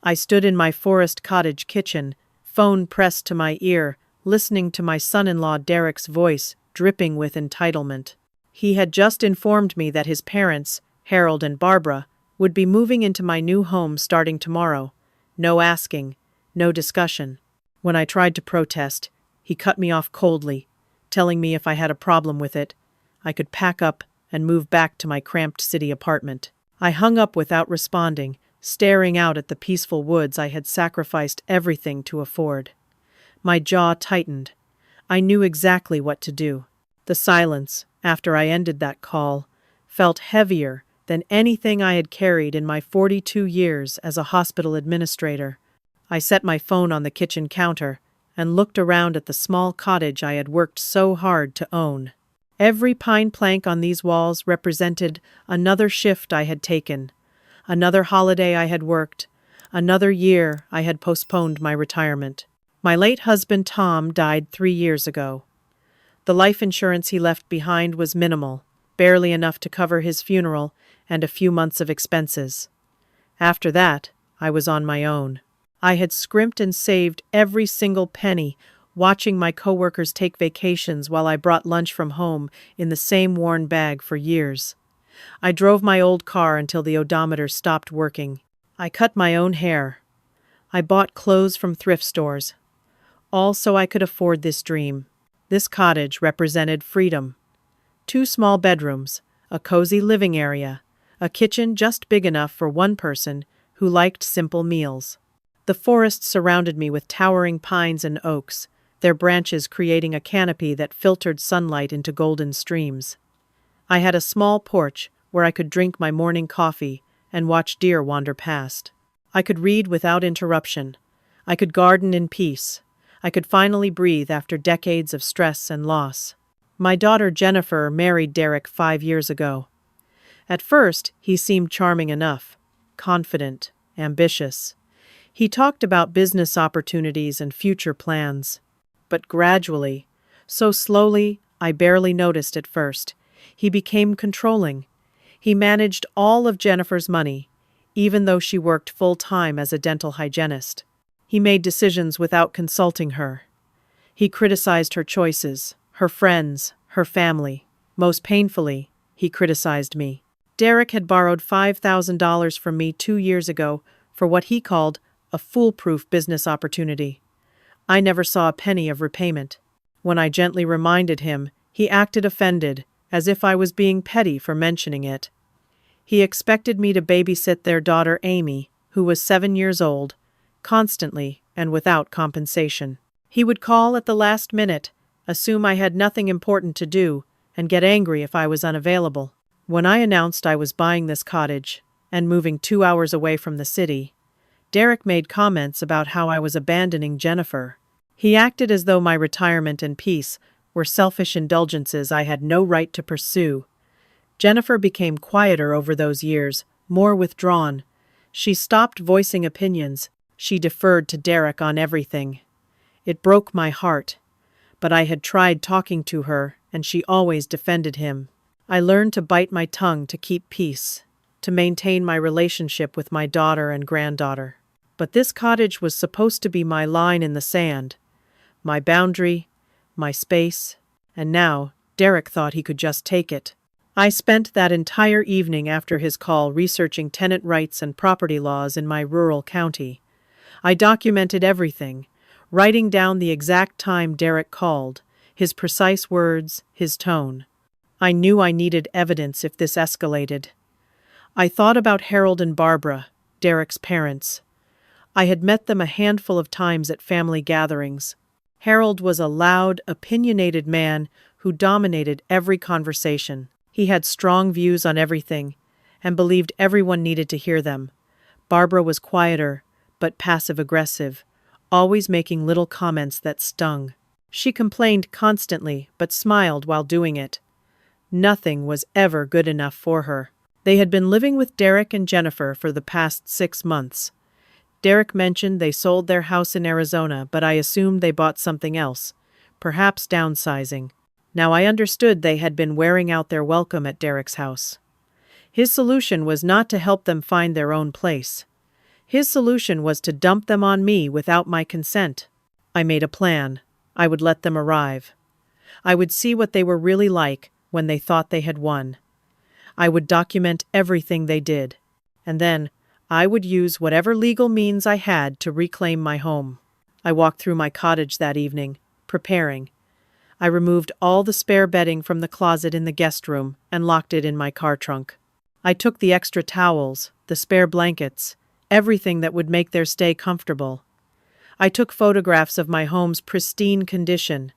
I stood in my forest cottage kitchen, phone pressed to my ear, listening to my son-in-law Derek's voice dripping with entitlement. He had just informed me that his parents, Harold and Barbara, would be moving into my new home starting tomorrow. No asking, no discussion. When I tried to protest, he cut me off coldly, telling me if I had a problem with it, I could pack up and move back to my cramped city apartment. I hung up without responding, staring out at the peaceful woods I had sacrificed everything to afford. My jaw tightened. I knew exactly what to do. The silence, after I ended that call, felt heavier than anything I had carried in my 42 years as a hospital administrator. I set my phone on the kitchen counter and looked around at the small cottage I had worked so hard to own. Every pine plank on these walls represented another shift I had taken, another holiday I had worked, another year I had postponed my retirement. My late husband Tom died 3 years ago. The life insurance he left behind was minimal, barely enough to cover his funeral and a few months of expenses. After that, I was on my own. I had scrimped and saved every single penny, watching my coworkers take vacations while I brought lunch from home in the same worn bag for years. I drove my old car until the odometer stopped working. I cut my own hair. I bought clothes from thrift stores, all so I could afford this dream. This cottage represented freedom. 2 small bedrooms, a cozy living area, a kitchen just big enough for one person who liked simple meals. The forest surrounded me with towering pines and oaks, their branches creating a canopy that filtered sunlight into golden streams. I had a small porch where I could drink my morning coffee and watch deer wander past. I could read without interruption. I could garden in peace. I could finally breathe after decades of stress and loss. My daughter Jennifer married Derek 5 years ago. At first, he seemed charming enough, confident, ambitious. He talked about business opportunities and future plans. But gradually, so slowly I barely noticed at first, he became controlling. He managed all of Jennifer's money, even though she worked full-time as a dental hygienist. He made decisions without consulting her. He criticized her choices, her friends, her family. Most painfully, he criticized me. Derek had borrowed $5,000 from me 2 years ago for what he called a foolproof business opportunity. I never saw a penny of repayment. When I gently reminded him, he acted offended, as if I was being petty for mentioning it. He expected me to babysit their daughter Amy, who was 7 years old, constantly and without compensation. He would call at the last minute, assume I had nothing important to do, and get angry if I was unavailable. When I announced I was buying this cottage and moving 2 hours away from the city, Derek made comments about how I was abandoning Jennifer. He acted as though my retirement and peace were selfish indulgences I had no right to pursue. Jennifer became quieter over those years, more withdrawn. She stopped voicing opinions. She deferred to Derek on everything. It broke my heart, but I had tried talking to her, and she always defended him. I learned to bite my tongue to keep peace, to maintain my relationship with my daughter and granddaughter. But this cottage was supposed to be my line in the sand, my boundary, my space, and now Derek thought he could just take it. I spent that entire evening after his call researching tenant rights and property laws in my rural county. I documented everything, writing down the exact time Derek called, his precise words, his tone. I knew I needed evidence if this escalated. I thought about Harold and Barbara, Derek's parents. I had met them a handful of times at family gatherings. Harold was a loud, opinionated man who dominated every conversation. He had strong views on everything and believed everyone needed to hear them. Barbara was quieter, but passive-aggressive, always making little comments that stung. She complained constantly, but smiled while doing it. Nothing was ever good enough for her. They had been living with Derek and Jennifer for the past 6 months. Derek mentioned they sold their house in Arizona, but I assumed they bought something else, perhaps downsizing. Now I understood they had been wearing out their welcome at Derek's house. His solution was not to help them find their own place. His solution was to dump them on me without my consent. I made a plan. I would let them arrive. I would see what they were really like when they thought they had won. I would document everything they did. And then I would use whatever legal means I had to reclaim my home. I walked through my cottage that evening, preparing. I removed all the spare bedding from the closet in the guest room and locked it in my car trunk. I took the extra towels, the spare blankets, everything that would make their stay comfortable. I took photographs of my home's pristine condition,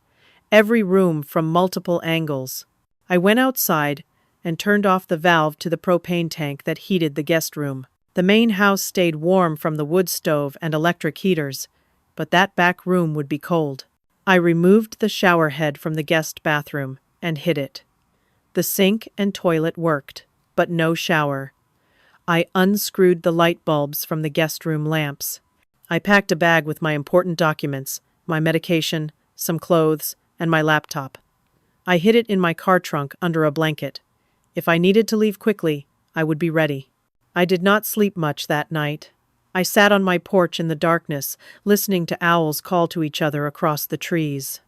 every room from multiple angles. I went outside and turned off the valve to the propane tank that heated the guest room. The main house stayed warm from the wood stove and electric heaters, but that back room would be cold. I removed the shower head from the guest bathroom and hid it. The sink and toilet worked, but no shower. I unscrewed the light bulbs from the guest room lamps. I packed a bag with my important documents, my medication, some clothes, and my laptop. I hid it in my car trunk under a blanket. If I needed to leave quickly, I would be ready. I did not sleep much that night. I sat on my porch in the darkness, listening to owls call to each other across the trees.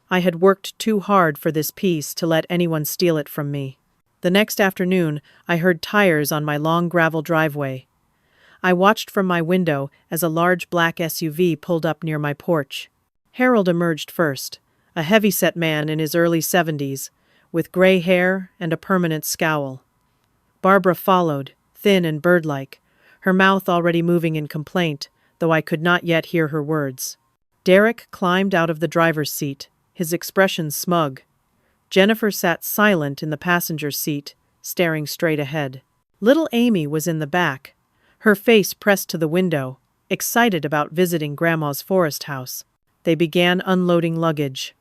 I had worked too hard for this peace to let anyone steal it from me. The next afternoon, I heard tires on my long gravel driveway. I watched from my window as a large black SUV pulled up near my porch. Harold emerged first, a heavy-set man in his early 70s, with gray hair and a permanent scowl. Barbara followed, thin and bird-like, her mouth already moving in complaint, though I could not yet hear her words. Derek climbed out of the driver's seat, his expression smug. Jennifer sat silent in the passenger seat, staring straight ahead. Little Amy was in the back, her face pressed to the window, excited about visiting Grandma's forest house. They began unloading luggage.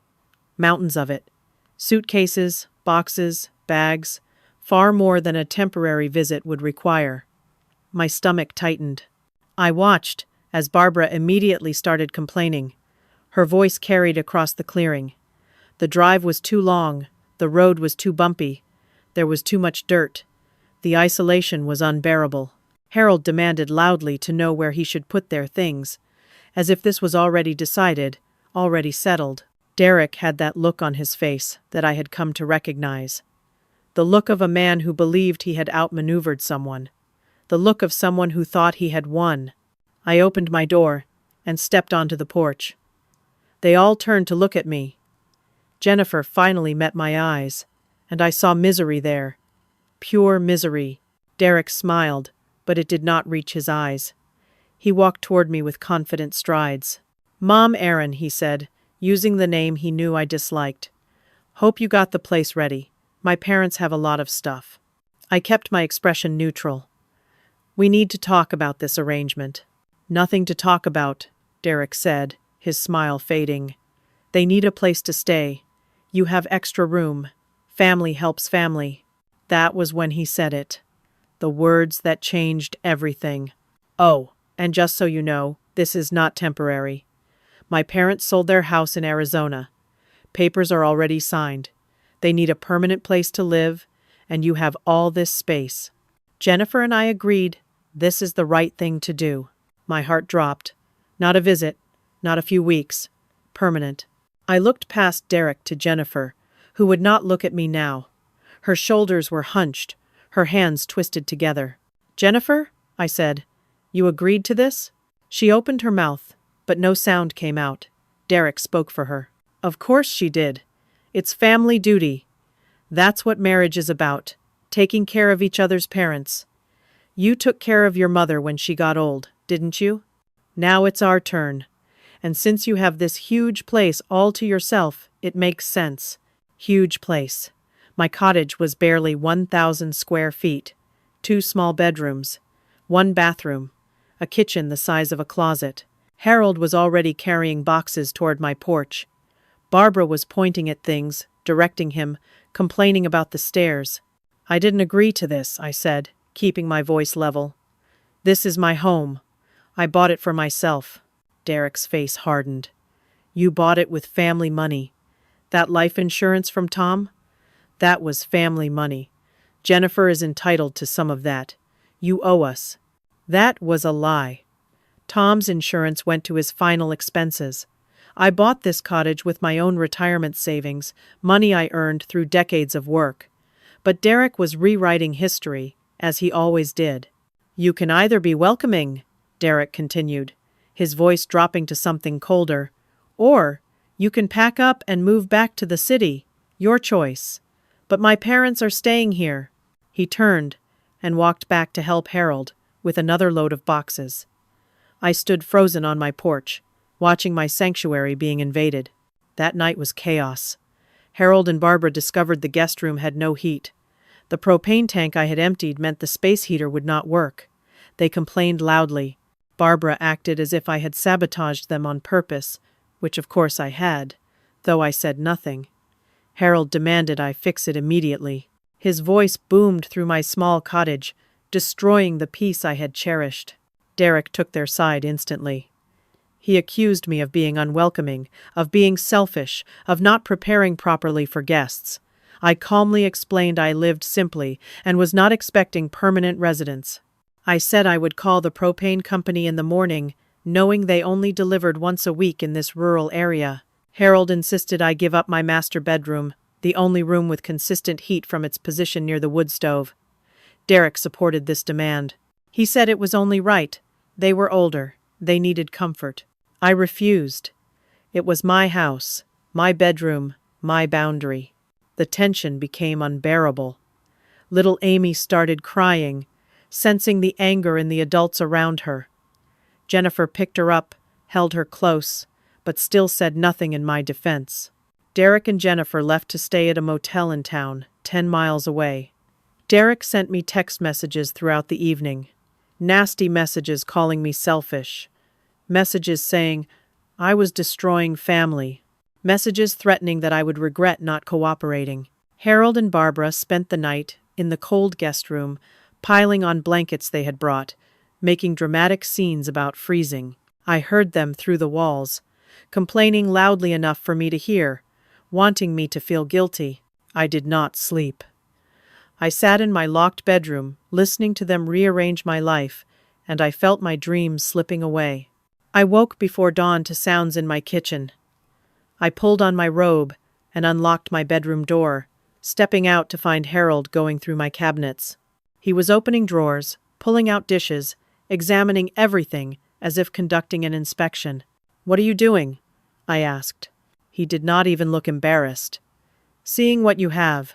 Mountains of it. Suitcases, boxes, bags, far more than a temporary visit would require. My stomach tightened. I watched as Barbara immediately started complaining. Her voice carried across the clearing. The drive was too long, the road was too bumpy, there was too much dirt. The isolation was unbearable. Harold demanded loudly to know where he should put their things, as if this was already decided, already settled. Derek had that look on his face that I had come to recognize. The look of a man who believed he had outmaneuvered someone. The look of someone who thought he had won. I opened my door and stepped onto the porch. They all turned to look at me. Jennifer finally met my eyes, and I saw misery there. Pure misery. Derek smiled, but it did not reach his eyes. He walked toward me with confident strides. "Mom Aaron," he said, using the name he knew I disliked. "Hope you got the place ready. My parents have a lot of stuff." I kept my expression neutral. "We need to talk about this arrangement." "Nothing to talk about," Derek said, his smile fading. "They need a place to stay. You have extra room. Family helps family." That was when he said it. The words that changed everything. "Oh, and just so you know, this is not temporary. My parents sold their house in Arizona. Papers are already signed. They need a permanent place to live, and you have all this space." Jennifer and I agreed this is the right thing to do. My heart dropped. Not a visit, not a few weeks. Permanent. I looked past Derek to Jennifer, who would not look at me now. Her shoulders were hunched, her hands twisted together. "Jennifer," I said, "you agreed to this?" She opened her mouth, but no sound came out. Derek spoke for her. "Of course she did. It's family duty. That's what marriage is about, taking care of each other's parents. You took care of your mother when she got old, didn't you? Now it's our turn. And since you have this huge place all to yourself, it makes sense." Huge place. My cottage was barely 1,000 square feet, 2 small bedrooms, 1 bathroom, a kitchen the size of a closet. Harold was already carrying boxes toward my porch. Barbara was pointing at things, directing him, complaining about the stairs. "I didn't agree to this," I said, keeping my voice level. "This is my home. I bought it for myself." Derek's face hardened. "You bought it with family money. That life insurance from Tom? That was family money. Jennifer is entitled to some of that. You owe us." That was a lie. Tom's insurance went to his final expenses. I bought this cottage with my own retirement savings, money I earned through decades of work. But Derek was rewriting history, as he always did. "You can either be welcoming," Derek continued, his voice dropping to something colder, "or you can pack up and move back to the city. Your choice. But my parents are staying here." He turned and walked back to help Harold with another load of boxes. I stood frozen on my porch, watching my sanctuary being invaded. That night was chaos. Harold and Barbara discovered the guest room had no heat. The propane tank I had emptied meant the space heater would not work. They complained loudly. Barbara acted as if I had sabotaged them on purpose, which of course I had, though I said nothing. Harold demanded I fix it immediately. His voice boomed through my small cottage, destroying the peace I had cherished. Derek took their side instantly. He accused me of being unwelcoming, of being selfish, of not preparing properly for guests. I calmly explained I lived simply and was not expecting permanent residence. I said I would call the propane company in the morning, knowing they only delivered once a week in this rural area. Harold insisted I give up my master bedroom, the only room with consistent heat from its position near the wood stove. Derek supported this demand. He said it was only right. They were older. They needed comfort. I refused. It was my house, my bedroom, my boundary. The tension became unbearable. Little Amy started crying, sensing the anger in the adults around her. Jennifer picked her up, held her close, but still said nothing in my defense. Derek and Jennifer left to stay at a motel in town, 10 miles away. Derek sent me text messages throughout the evening. Nasty messages calling me selfish. Messages saying I was destroying family. Messages threatening that I would regret not cooperating. Harold and Barbara spent the night in the cold guest room, piling on blankets they had brought, making dramatic scenes about freezing. I heard them through the walls, complaining loudly enough for me to hear, wanting me to feel guilty. I did not sleep. I sat in my locked bedroom, listening to them rearrange my life, and I felt my dreams slipping away. I woke before dawn to sounds in my kitchen. I pulled on my robe and unlocked my bedroom door, stepping out to find Harold going through my cabinets. He was opening drawers, pulling out dishes, examining everything as if conducting an inspection. "What are you doing?" I asked. He did not even look embarrassed. "Seeing what you have.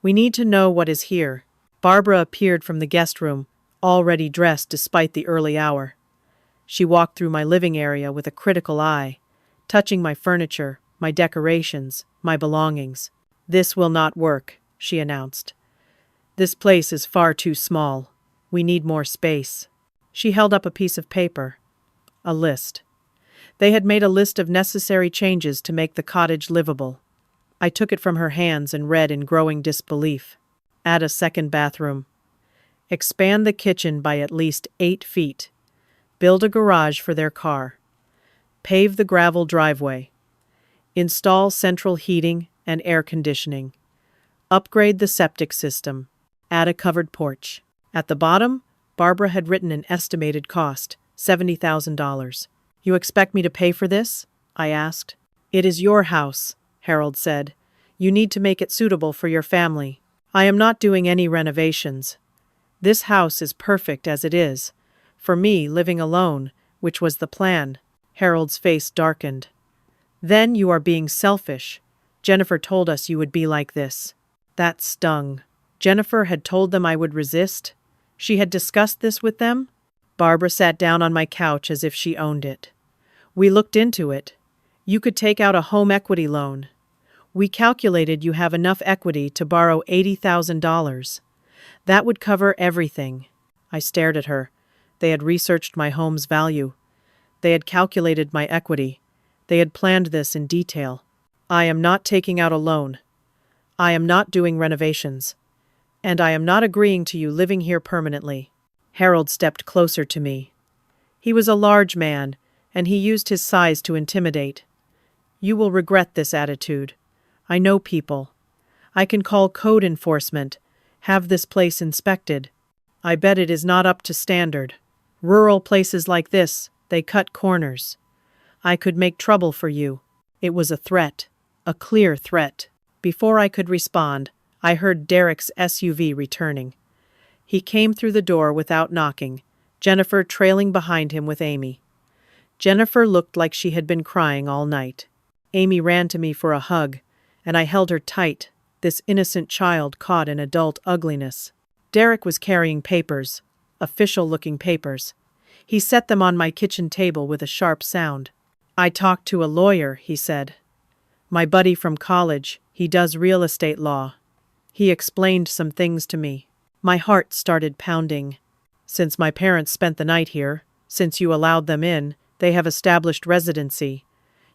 We need to know what is here." Barbara appeared from the guest room, already dressed despite the early hour. She walked through my living area with a critical eye, touching my furniture, my decorations, my belongings. "This will not work," she announced. "This place is far too small. We need more space." She held up a piece of paper. A list. They had made a list of necessary changes to make the cottage livable. I took it from her hands and read in growing disbelief. Add a second bathroom. Expand the kitchen by at least 8 feet. Build a garage for their car. Pave the gravel driveway. Install central heating and air conditioning. Upgrade the septic system. Add a covered porch. At the bottom, Barbara had written an estimated cost, $70,000. "You expect me to pay for this?" I asked. "It is your house," Harold said. "You need to make it suitable for your family. I am not doing any renovations. This house is perfect as it is. For me, living alone, which was the plan." Harold's face darkened. "Then you are being selfish. Jennifer told us you would be like this." That stung. Jennifer had told them I would resist. She had discussed this with them. Barbara sat down on my couch as if she owned it. "We looked into it. You could take out a home equity loan. We calculated you have enough equity to borrow $80,000. That would cover everything." I stared at her. They had researched my home's value. They had calculated my equity. They had planned this in detail. "I am not taking out a loan. I am not doing renovations. And I am not agreeing to you living here permanently." Harold stepped closer to me. He was a large man, and he used his size to intimidate. "You will regret this attitude. I know people. I can call code enforcement, have this place inspected. I bet it is not up to standard." Rural places like this, they cut corners. I could make trouble for you. It was a threat. A clear threat. Before I could respond, I heard Derek's SUV returning. He came through the door without knocking, Jennifer trailing behind him with Amy. Jennifer looked like she had been crying all night. Amy ran to me for a hug, and I held her tight, this innocent child caught in adult ugliness. Derek was carrying papers, official-looking papers. He set them on my kitchen table with a sharp sound. "I talked to a lawyer," he said. "My buddy from college, he does real estate law. He explained some things to me." My heart started pounding. "Since my parents spent the night here, since you allowed them in, they have established residency.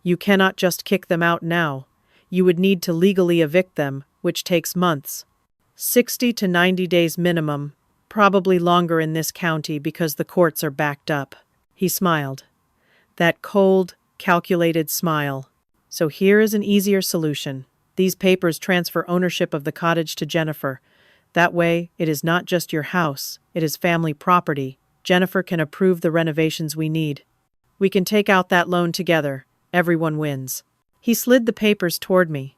You cannot just kick them out now. You would need to legally evict them, which takes months. 60 to 90 days minimum, probably longer in this county because the courts are backed up." He smiled. That cold, calculated smile. "So here is an easier solution. These papers transfer ownership of the cottage to Jennifer. That way, it is not just your house, it is family property. Jennifer can approve the renovations we need. We can take out that loan together. Everyone wins." He slid the papers toward me.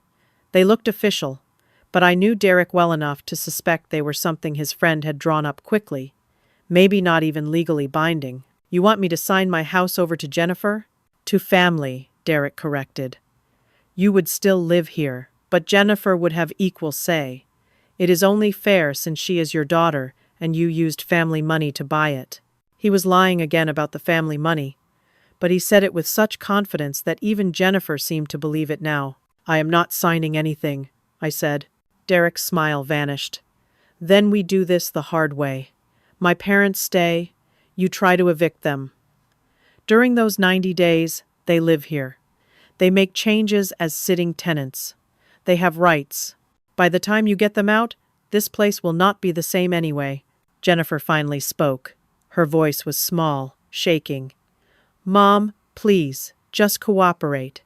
They looked official, but I knew Derek well enough to suspect they were something his friend had drawn up quickly. Maybe not even legally binding. "You want me to sign my house over to Jennifer?" "To family," Derek corrected. "You would still live here, but Jennifer would have equal say. It is only fair since she is your daughter and you used family money to buy it." He was lying again about the family money, but he said it with such confidence that even Jennifer seemed to believe it now. "I am not signing anything," I said. Derek's smile vanished. "Then we do this the hard way. My parents stay, you try to evict them. During those 90 days, they live here. They make changes as sitting tenants. They have rights. By the time you get them out, this place will not be the same anyway." Jennifer finally spoke. Her voice was small, shaking. "Mom, please, just cooperate.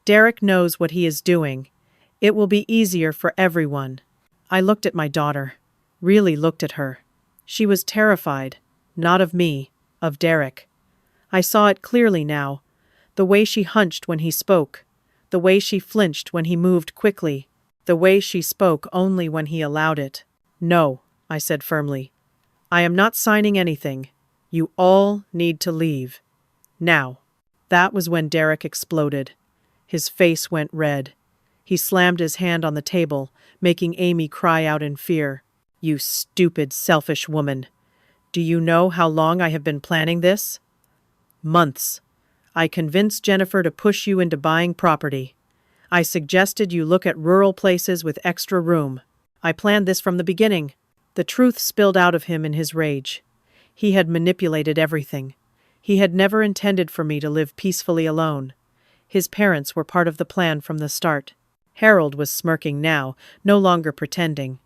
Derek knows what he is doing. It will be easier for everyone." I looked at my daughter, really looked at her. She was terrified, not of me, of Derek. I saw it clearly now, the way she hunched when he spoke, the way she flinched when he moved quickly, the way she spoke only when he allowed it. "No," I said firmly. "I am not signing anything. You all need to leave. Now." That was when Derek exploded. His face went red. He slammed his hand on the table, making Amy cry out in fear. "You stupid, selfish woman. Do you know how long I have been planning this?" "Months. I convinced Jennifer to push you into buying property. I suggested you look at rural places with extra room. I planned this from the beginning." The truth spilled out of him in his rage. He had manipulated everything. He had never intended for me to live peacefully alone. His parents were part of the plan from the start. Harold was smirking now, no longer pretending.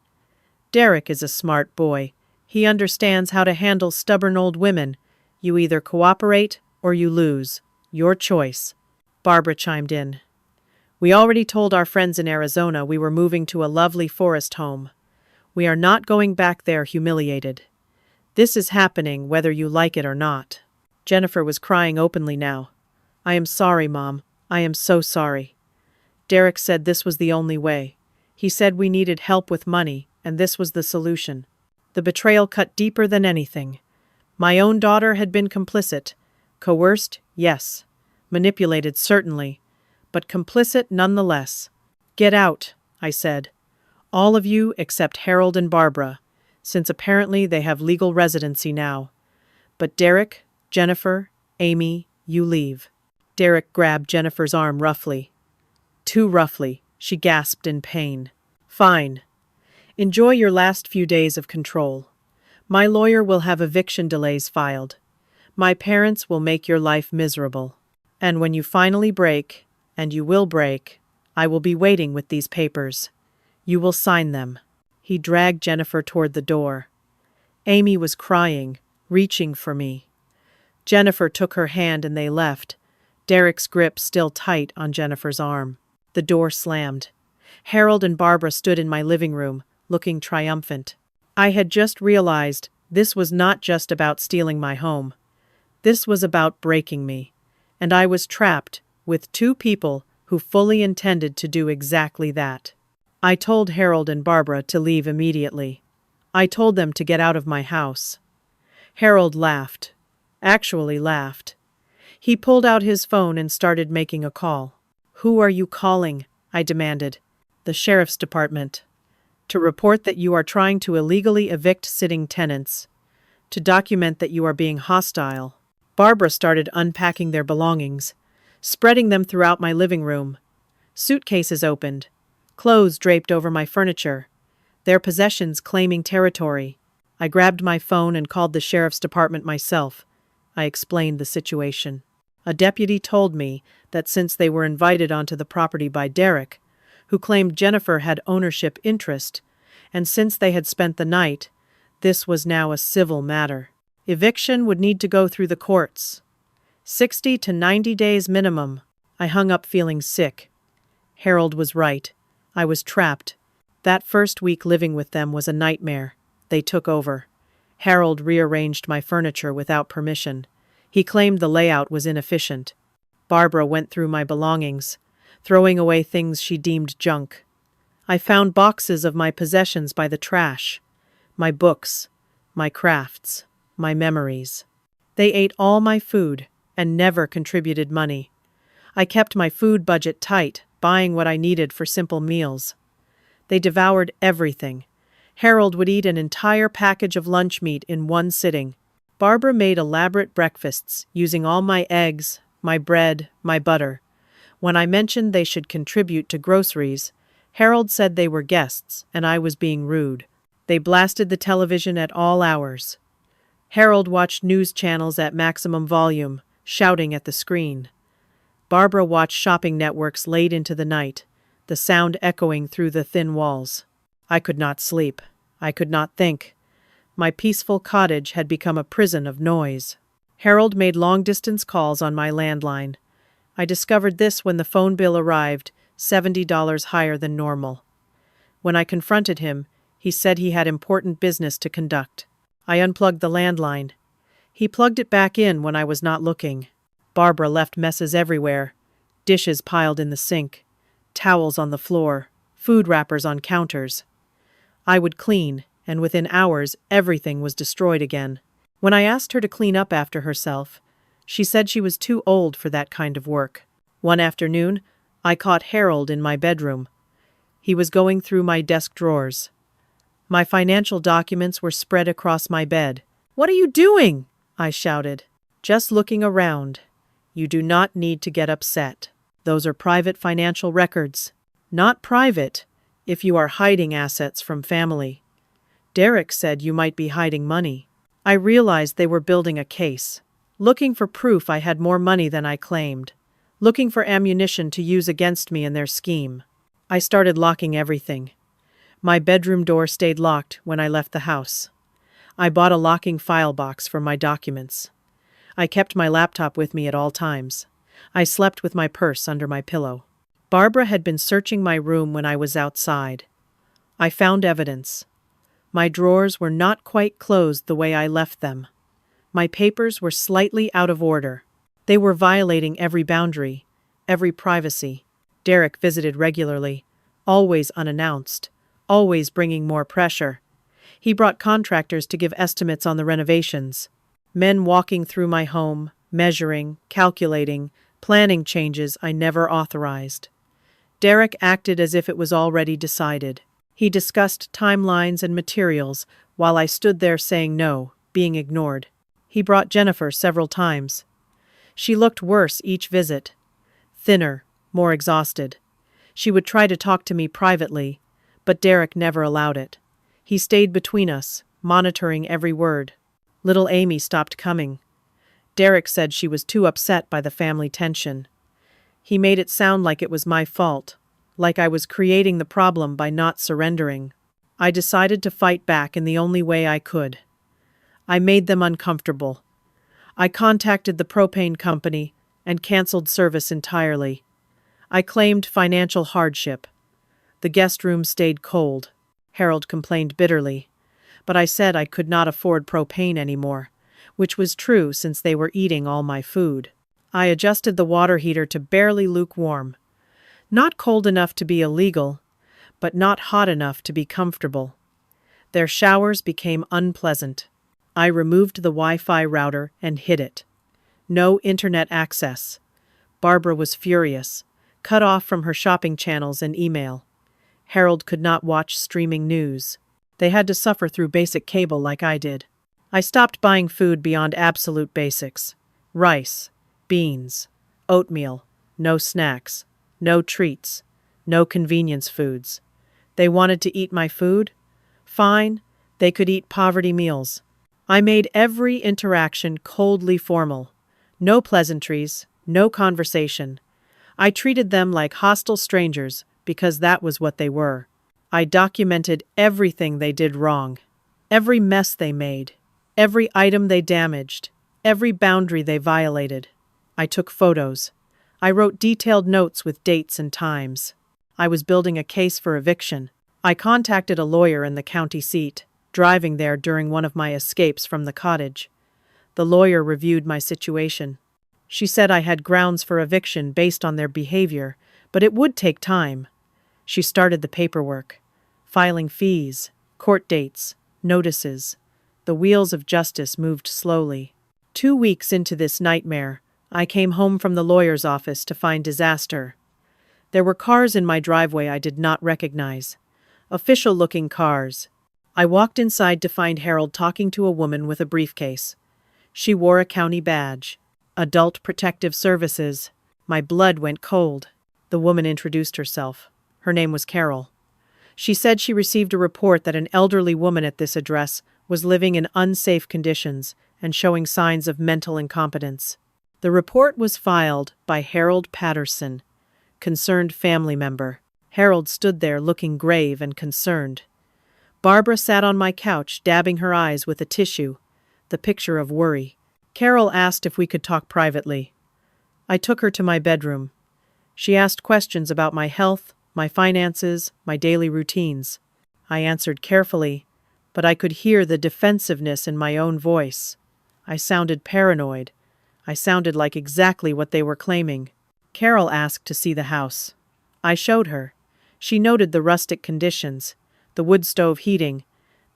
"Derek is a smart boy. He understands how to handle stubborn old women. You either cooperate or you lose. Your choice." Barbara chimed in. "We already told our friends in Arizona we were moving to a lovely forest home. We are not going back there humiliated. This is happening whether you like it or not." Jennifer was crying openly now. "I am sorry, Mom. I am so sorry. Derek said this was the only way. He said we needed help with money, and this was the solution." The betrayal cut deeper than anything. My own daughter had been complicit. Coerced, yes. Manipulated, certainly. But complicit nonetheless. "Get out," I said. "All of you except Harold and Barbara, since apparently they have legal residency now. But Derek, Jennifer, Amy, you leave." Derek grabbed Jennifer's arm roughly. Too roughly, she gasped in pain. "Fine. Enjoy your last few days of control. My lawyer will have eviction delays filed. My parents will make your life miserable. And when you finally break, and you will break, I will be waiting with these papers. You will sign them." He dragged Jennifer toward the door. Amy was crying, reaching for me. Jennifer took her hand and they left, Derek's grip still tight on Jennifer's arm. The door slammed. Harold and Barbara stood in my living room, looking triumphant. I had just realized This was not just about stealing my home. This was about breaking me. And I was trapped with two people who fully intended to do exactly that. I told Harold and Barbara to leave immediately. I told them to get out of my house. Harold laughed. Actually laughed. He pulled out his phone and started making a call. "Who are you calling?" I demanded. "The sheriff's department. To report that you are trying to illegally evict sitting tenants. To document that you are being hostile." Barbara started unpacking their belongings, spreading them throughout my living room. Suitcases opened, clothes draped over my furniture, their possessions claiming territory. I grabbed my phone and called the sheriff's department myself. I explained the situation. A deputy told me that since they were invited onto the property by Derek, who claimed Jennifer had ownership interest, and since they had spent the night, this was now a civil matter. Eviction would need to go through the courts. 60 to 90 days minimum. I hung up feeling sick. Harold was right. I was trapped. That first week living with them was a nightmare. They took over. Harold rearranged my furniture without permission. He claimed the layout was inefficient. Barbara went through my belongings, throwing away things she deemed junk. I found boxes of my possessions by the trash. My books, my crafts, my memories. They ate all my food and never contributed money. I kept my food budget tight, buying what I needed for simple meals. They devoured everything. Harold would eat an entire package of lunch meat in one sitting. Barbara made elaborate breakfasts using all my eggs, my bread, my butter. When I mentioned they should contribute to groceries, Harold said they were guests and I was being rude. They blasted the television at all hours. Harold watched news channels at maximum volume, shouting at the screen. Barbara watched shopping networks late into the night, the sound echoing through the thin walls. I could not sleep. I could not think. My peaceful cottage had become a prison of noise. Harold made long-distance calls on my landline. I discovered this when the phone bill arrived, $70 higher than normal. When I confronted him, he said he had important business to conduct. I unplugged the landline. He plugged it back in when I was not looking. Barbara left messes everywhere. Dishes piled in the sink, towels on the floor, food wrappers on counters. I would clean, and within hours everything was destroyed again. When I asked her to clean up after herself, she said she was too old for that kind of work. One afternoon, I caught Harold in my bedroom. He was going through my desk drawers. My financial documents were spread across my bed. "What are you doing?" I shouted. "Just looking around. You do not need to get upset. Those are private financial records. Not private if you are hiding assets from family. Derek said you might be hiding money." I realized they were building a case, looking for proof I had more money than I claimed, looking for ammunition to use against me in their scheme. I started locking everything. My bedroom door stayed locked when I left the house. I bought a locking file box for my documents. I kept my laptop with me at all times. I slept with my purse under my pillow. Barbara had been searching my room when I was outside. I found evidence. My drawers were not quite closed the way I left them. My papers were slightly out of order. They were violating every boundary, every privacy. Derek visited regularly, always unannounced, always bringing more pressure. He brought contractors to give estimates on the renovations. Men walking through my home, measuring, calculating, planning changes I never authorized. Derek acted as if it was already decided. He discussed timelines and materials while I stood there saying no, being ignored. He brought Jennifer several times. She looked worse each visit. Thinner, more exhausted. She would try to talk to me privately, but Derek never allowed it. He stayed between us, monitoring every word. Little Amy stopped coming. Derek said she was too upset by the family tension. He made it sound like it was my fault, like I was creating the problem by not surrendering. I decided to fight back in the only way I could. I made them uncomfortable. I contacted the propane company and canceled service entirely. I claimed financial hardship. The guest room stayed cold. Harold complained bitterly. but I said I could not afford propane anymore, which was true since they were eating all my food. I adjusted the water heater to barely lukewarm, not cold enough to be illegal, but not hot enough to be comfortable. Their showers became unpleasant. I removed the Wi-Fi router and hid it. No internet access. Barbara was furious, cut off from her shopping channels and email. Harold could not watch streaming news. They had to suffer through basic cable like I did. I stopped buying food beyond absolute basics. Rice, beans, oatmeal, no snacks, no treats, no convenience foods. They wanted to eat my food? Fine, they could eat poverty meals. I made every interaction coldly formal. No pleasantries, no conversation. I treated them like hostile strangers because that was what they were. I documented everything they did wrong, every mess they made, every item they damaged, every boundary they violated. I took photos. I wrote detailed notes with dates and times. I was building a case for eviction. I contacted a lawyer in the county seat, driving there during one of my escapes from the cottage. The lawyer reviewed my situation. She said I had grounds for eviction based on their behavior, but it would take time. She started the paperwork, filing fees, court dates, notices. The wheels of justice moved slowly. 2 weeks into this nightmare, I came home from the lawyer's office to find disaster. There were cars in my driveway I did not recognize. Official-looking cars. I walked inside to find Harold talking to a woman with a briefcase. She wore a county badge. Adult Protective Services. My blood went cold. The woman introduced herself. Her name was Carol. She said she received a report that an elderly woman at this address was living in unsafe conditions and showing signs of mental incompetence. The report was filed by Harold Patterson, concerned family member. Harold stood there looking grave and concerned. Barbara sat on my couch, dabbing her eyes with a tissue, the picture of worry. Carol asked if we could talk privately. I took her to my bedroom. She asked questions about my health, my finances, my daily routines. I answered carefully, but I could hear the defensiveness in my own voice. I sounded paranoid. I sounded like exactly what they were claiming. Carol asked to see the house. I showed her. She noted the rustic conditions, the wood stove heating,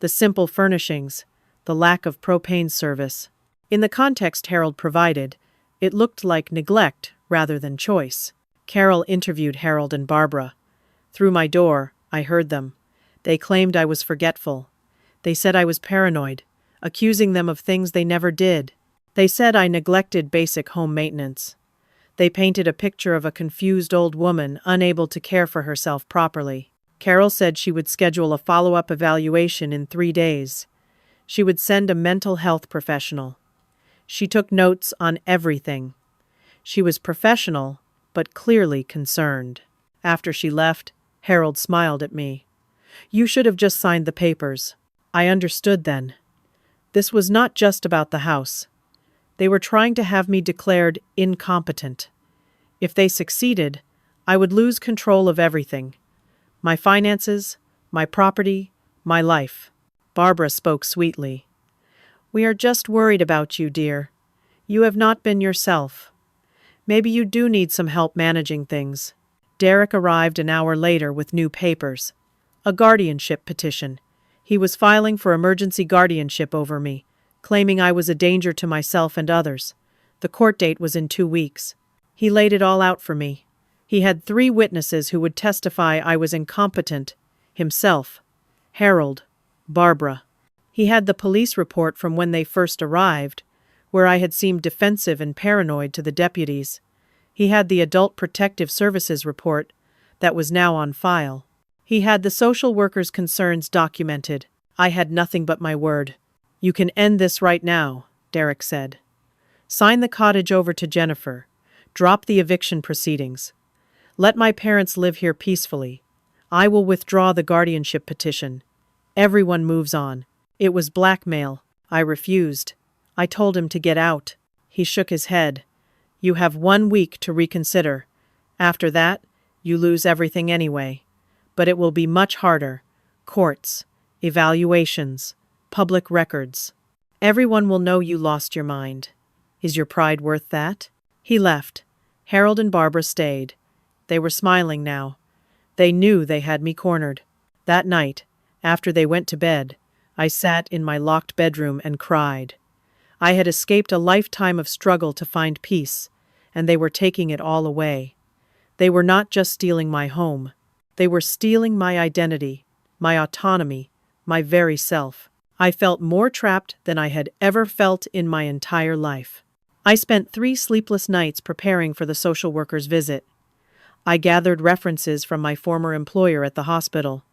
the simple furnishings, the lack of propane service. In the context Harold provided, it looked like neglect rather than choice. Carol interviewed Harold and Barbara. Through my door, I heard them. They claimed I was forgetful. They said I was paranoid, accusing them of things they never did. They said I neglected basic home maintenance. They painted a picture of a confused old woman unable to care for herself properly. Carol said she would schedule a follow-up evaluation in 3 days. She would send a mental health professional. She took notes on everything. She was professional, but clearly concerned. After she left, Harold smiled at me. "You should have just signed the papers." I understood then. This was not just about the house. They were trying to have me declared incompetent. If they succeeded, I would lose control of everything. My finances, my property, my life. Barbara spoke sweetly. "We are just worried about you, dear. You have not been yourself. Maybe you do need some help managing things." Derek arrived an hour later with new papers. A guardianship petition. He was filing for emergency guardianship over me, claiming I was a danger to myself and others. The court date was in 2 weeks. He laid it all out for me. He had 3 witnesses who would testify I was incompetent. Himself, Harold, Barbara. He had the police report from when they first arrived, where I had seemed defensive and paranoid to the deputies. He had the Adult Protective Services report that was now on file. He had the social worker's concerns documented. I had nothing but my word. "You can end this right now," Derek said. "Sign the cottage over to Jennifer. Drop the eviction proceedings. Let my parents live here peacefully. I will withdraw the guardianship petition. Everyone moves on." It was blackmail. I refused. I told him to get out. He shook his head. "You have 1 week to reconsider. After that, you lose everything anyway. But it will be much harder. Courts, evaluations, Public records. Everyone will know you lost your mind. Is your pride worth that? He left. Harold and Barbara stayed. They were smiling now. They knew they had me cornered. That night, after they went to bed, I sat in my locked bedroom and cried. I had escaped a lifetime of struggle to find peace, and they were taking it all away. They were not just stealing my home. They were stealing my identity, my autonomy, my very self. I felt more trapped than I had ever felt in my entire life. I spent 3 sleepless nights preparing for the social worker's visit. I gathered references from my former employer at the hospital.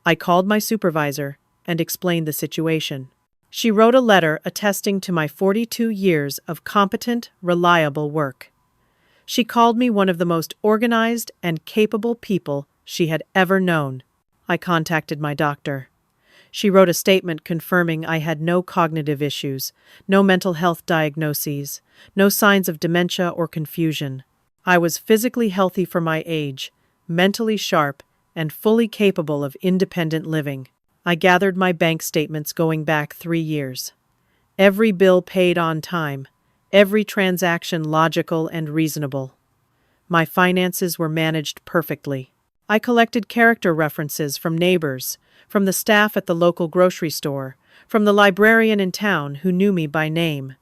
I called my supervisor and explained the situation. She wrote a letter attesting to my 42 years of competent, reliable work. She called me one of the most organized and capable people she had ever known. I contacted my doctor. She wrote a statement confirming I had no cognitive issues, no mental health diagnoses, no signs of dementia or confusion. I was physically healthy for my age, mentally sharp, and fully capable of independent living. I gathered my bank statements going back 3 years. Every bill paid on time, every transaction logical and reasonable. My finances were managed perfectly. I collected character references from neighbors, from the staff at the local grocery store, from the librarian in town who knew me by name,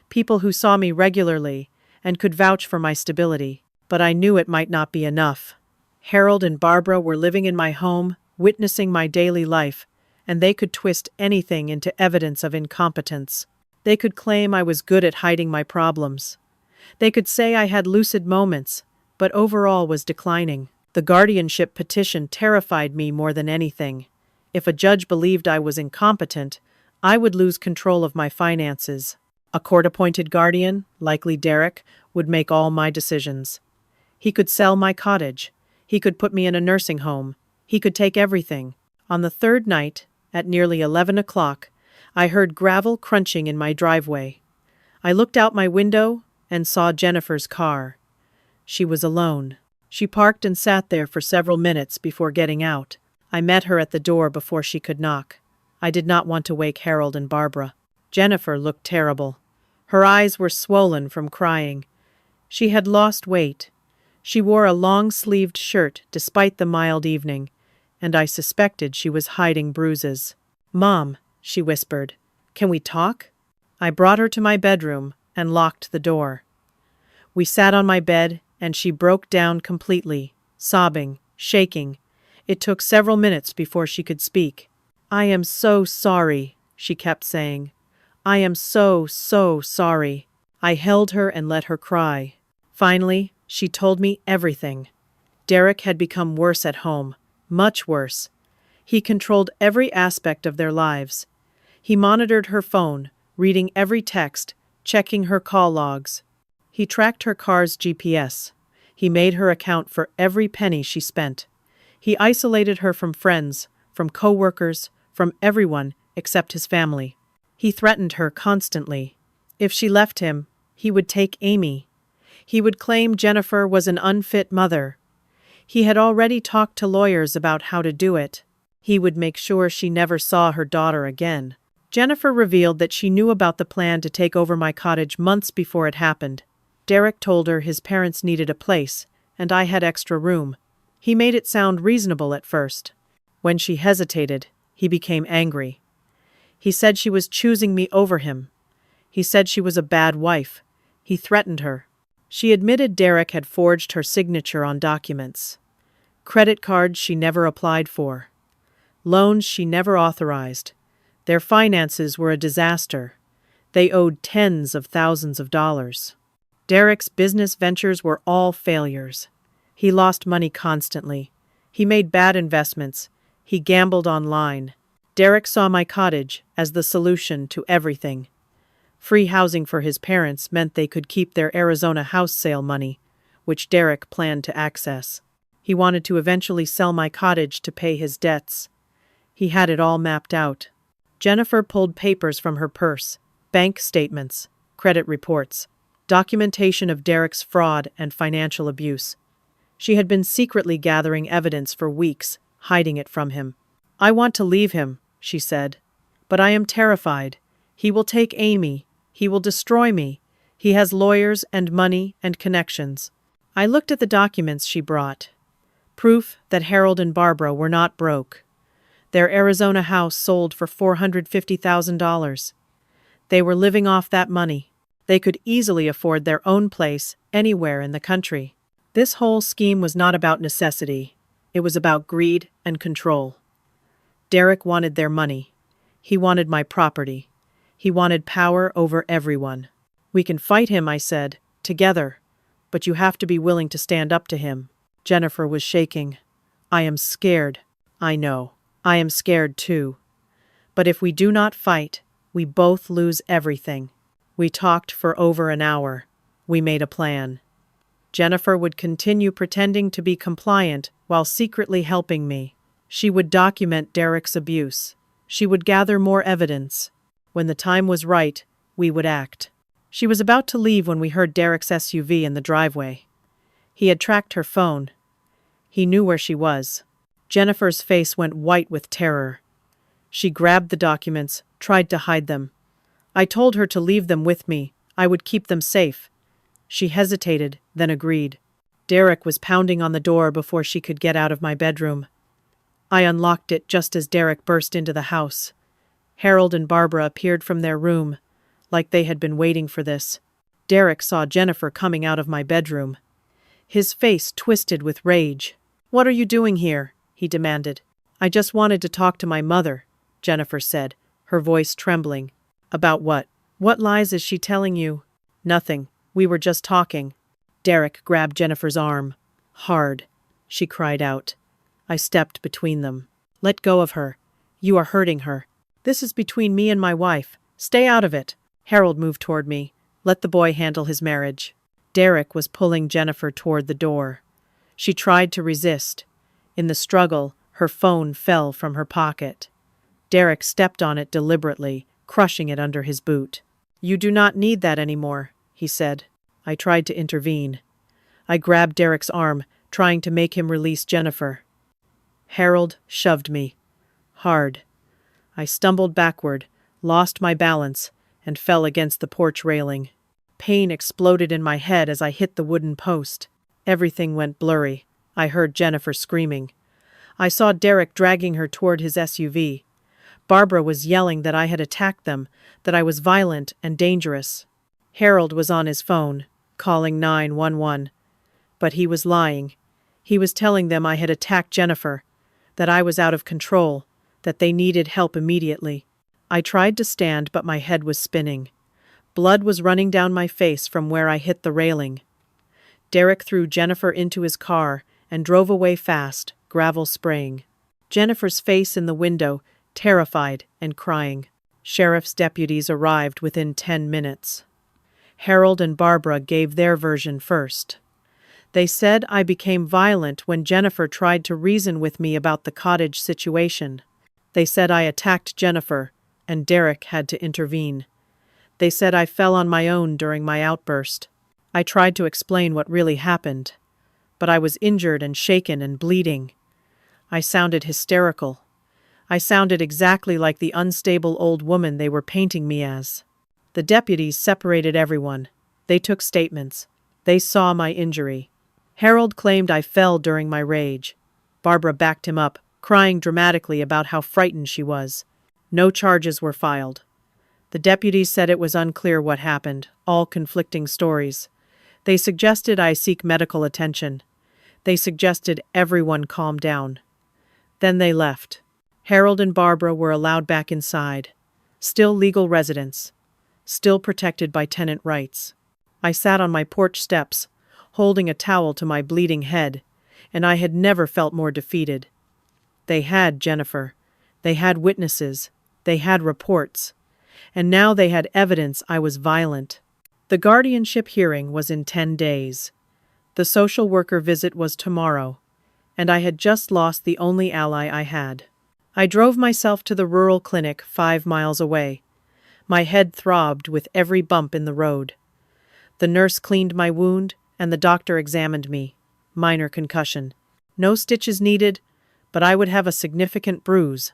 people who saw me regularly and could vouch for my stability. But I knew it might not be enough. Harold and Barbara were living in my home, witnessing my daily life, and they could twist anything into evidence of incompetence. They could claim I was good at hiding my problems. They could say I had lucid moments, but overall was declining. The guardianship petition terrified me more than anything. If a judge believed I was incompetent, I would lose control of my finances. A court-appointed guardian, likely Derek, would make all my decisions. He could sell my cottage. He could put me in a nursing home. He could take everything. On the 3rd night, at nearly 11 o'clock, I heard gravel crunching in my driveway. I looked out my window and saw Jennifer's car. She was alone. She parked and sat there for several minutes before getting out. I met her at the door before she could knock. I did not want to wake Harold and Barbara. Jennifer looked terrible. Her eyes were swollen from crying. She had lost weight. She wore a long-sleeved shirt despite the mild evening, and I suspected she was hiding bruises. "Mom," she whispered, "can we talk?" I brought her to my bedroom and locked the door. We sat on my bed, and she broke down completely, sobbing, shaking. It took several minutes before she could speak. "I am so sorry," she kept saying. "I am so sorry." I held her and let her cry. Finally, she told me everything. Derek had become worse at home, much worse. He controlled every aspect of their lives. He monitored her phone, reading every text, checking her call logs. He tracked her car's GPS. He made her account for every penny she spent. He isolated her from friends, from co-workers, from everyone except his family. He threatened her constantly. If she left him, he would take Amy. He would claim Jennifer was an unfit mother. He had already talked to lawyers about how to do it. He would make sure she never saw her daughter again. Jennifer revealed that she knew about the plan to take over my cottage months before it happened. Derek told her his parents needed a place, and I had extra room. He made it sound reasonable at first. When she hesitated, he became angry. He said she was choosing me over him. He said she was a bad wife. He threatened her. She admitted Derek had forged her signature on documents. Credit cards she never applied for. Loans she never authorized. Their finances were a disaster. They owed tens of thousands of dollars. Derek's business ventures were all failures. He lost money constantly. He made bad investments. He gambled online. Derek saw my cottage as the solution to everything. Free housing for his parents meant they could keep their Arizona house sale money, which Derek planned to access. He wanted to eventually sell my cottage to pay his debts. He had it all mapped out. Jennifer pulled papers from her purse, bank statements, credit reports, documentation of Derek's fraud and financial abuse. She had been secretly gathering evidence for weeks, hiding it from him. "I want to leave him," she said, But I am terrified. He will take Amy. He will destroy me. He has lawyers and money and connections. I looked at the documents she brought. Proof that Harold and Barbara were not broke. Their Arizona house sold for $450,000. They were living off that money. They could easily afford their own place anywhere in the country. This whole scheme was not about necessity. It was about greed and control. Derek wanted their money. He wanted my property. He wanted power over everyone. We can fight him, I said, together. But you have to be willing to stand up to him. Jennifer was shaking. I am scared. I know. I am scared too. But if we do not fight, we both lose everything. We talked for over an hour. We made a plan. Jennifer would continue pretending to be compliant while secretly helping me. She would document Derek's abuse. She would gather more evidence. When the time was right, we would act. She was about to leave when we heard Derek's SUV in the driveway. He had tracked her phone. He knew where she was. Jennifer's face went white with terror. She grabbed the documents, tried to hide them. I told her to leave them with me. I would keep them safe. She hesitated, then agreed. Derek was pounding on the door before she could get out of my bedroom. I unlocked it just as Derek burst into the house. Harold and Barbara appeared from their room, like they had been waiting for this. Derek saw Jennifer coming out of my bedroom. His face twisted with rage. "What are you doing here?" he demanded. "I just wanted to talk to my mother," Jennifer said, her voice trembling. "About what? What lies is she telling you?" "Nothing. We were just talking." Derek grabbed Jennifer's arm. "Hard," she cried out. I stepped between them. "Let go of her. You are hurting her. This is between me and my wife. Stay out of it." Harold moved toward me. "Let the boy handle his marriage." Derek was pulling Jennifer toward the door. She tried to resist. In the struggle, her phone fell from her pocket. Derek stepped on it deliberately, crushing it under his boot. "You do not need that anymore," he said. I tried to intervene. I grabbed Derek's arm, trying to make him release Jennifer. Harold shoved me. Hard. I stumbled backward, lost my balance, and fell against the porch railing. Pain exploded in my head as I hit the wooden post. Everything went blurry. I heard Jennifer screaming. I saw Derek dragging her toward his SUV. Barbara was yelling that I had attacked them, that I was violent and dangerous. Harold was on his phone, calling 911. But he was lying. He was telling them I had attacked Jennifer, that I was out of control, that they needed help immediately. I tried to stand, but my head was spinning. Blood was running down my face from where I hit the railing. Derek threw Jennifer into his car and drove away fast, gravel spraying. Jennifer's face in the window, terrified and crying. Sheriff's deputies arrived within 10 minutes. Harold and Barbara gave their version first. They said I became violent when Jennifer tried to reason with me about the cottage situation. They said I attacked Jennifer, and Derek had to intervene. They said I fell on my own during my outburst. I tried to explain what really happened, but I was injured and shaken and bleeding. I sounded hysterical. I sounded exactly like the unstable old woman they were painting me as. The deputies separated everyone. They took statements. They saw my injury. Harold claimed I fell during my rage. Barbara backed him up, crying dramatically about how frightened she was. No charges were filed. The deputies said it was unclear what happened, all conflicting stories. They suggested I seek medical attention. They suggested everyone calm down. Then they left. Harold and Barbara were allowed back inside. Still legal residents. Still protected by tenant rights. I sat on my porch steps, holding a towel to my bleeding head, and I had never felt more defeated. They had Jennifer. They had witnesses. They had reports. And now they had evidence I was violent. The guardianship hearing was in 10 days. The social worker visit was tomorrow, and I had just lost the only ally I had. I drove myself to the rural clinic 5 miles away. My head throbbed with every bump in the road. The nurse cleaned my wound, and the doctor examined me. Minor concussion. No stitches needed, but I would have a significant bruise.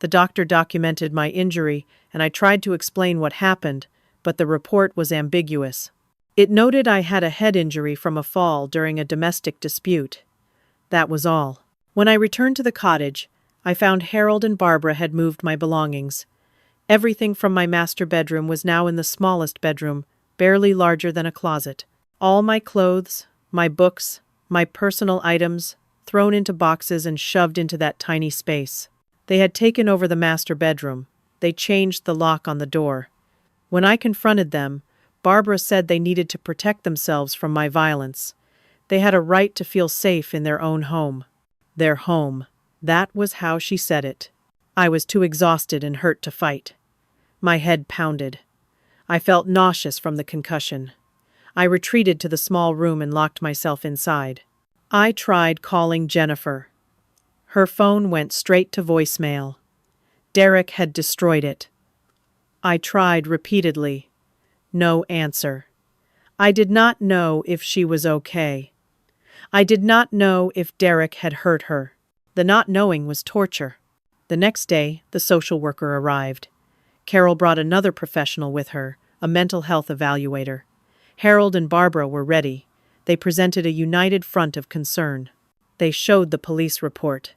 The doctor documented my injury, and I tried to explain what happened, but the report was ambiguous. It noted I had a head injury from a fall during a domestic dispute. That was all. When I returned to the cottage, I found Harold and Barbara had moved my belongings. Everything from my master bedroom was now in the smallest bedroom, barely larger than a closet. All my clothes, my books, my personal items, thrown into boxes and shoved into that tiny space. They had taken over the master bedroom. They changed the lock on the door. When I confronted them, Barbara said they needed to protect themselves from my violence. They had a right to feel safe in their own home. Their home. That was how she said it. I was too exhausted and hurt to fight. My head pounded. I felt nauseous from the concussion. I retreated to the small room and locked myself inside. I tried calling Jennifer. Her phone went straight to voicemail. Derek had destroyed it. I tried repeatedly. No answer. I did not know if she was okay. I did not know if Derek had hurt her. The not knowing was torture. The next day, the social worker arrived. Carol brought another professional with her, a mental health evaluator. Harold and Barbara were ready. They presented a united front of concern. They showed the police report.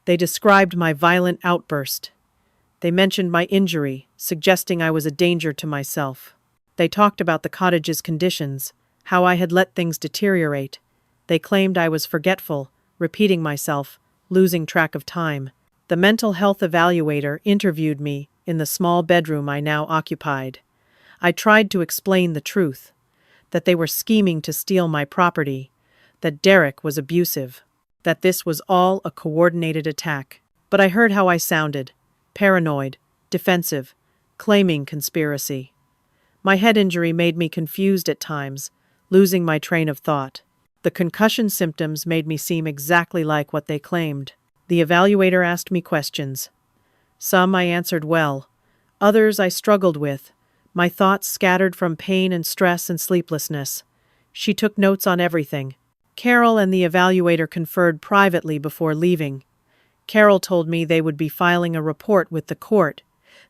They described my violent outburst. They mentioned my injury, suggesting I was a danger to myself. They talked about the cottage's conditions, how I had let things deteriorate. They claimed I was forgetful, repeating myself, losing track of time. The mental health evaluator interviewed me in the small bedroom I now occupied. I tried to explain the truth, that they were scheming to steal my property, that Derek was abusive, that this was all a coordinated attack. But I heard how I sounded, paranoid, defensive, claiming conspiracy. My head injury made me confused at times, losing my train of thought. The concussion symptoms made me seem exactly like what they claimed. The evaluator asked me questions. Some I answered well, others I struggled with, my thoughts scattered from pain and stress and sleeplessness. She took notes on everything. Carol and the evaluator conferred privately before leaving. Carol told me they would be filing a report with the court.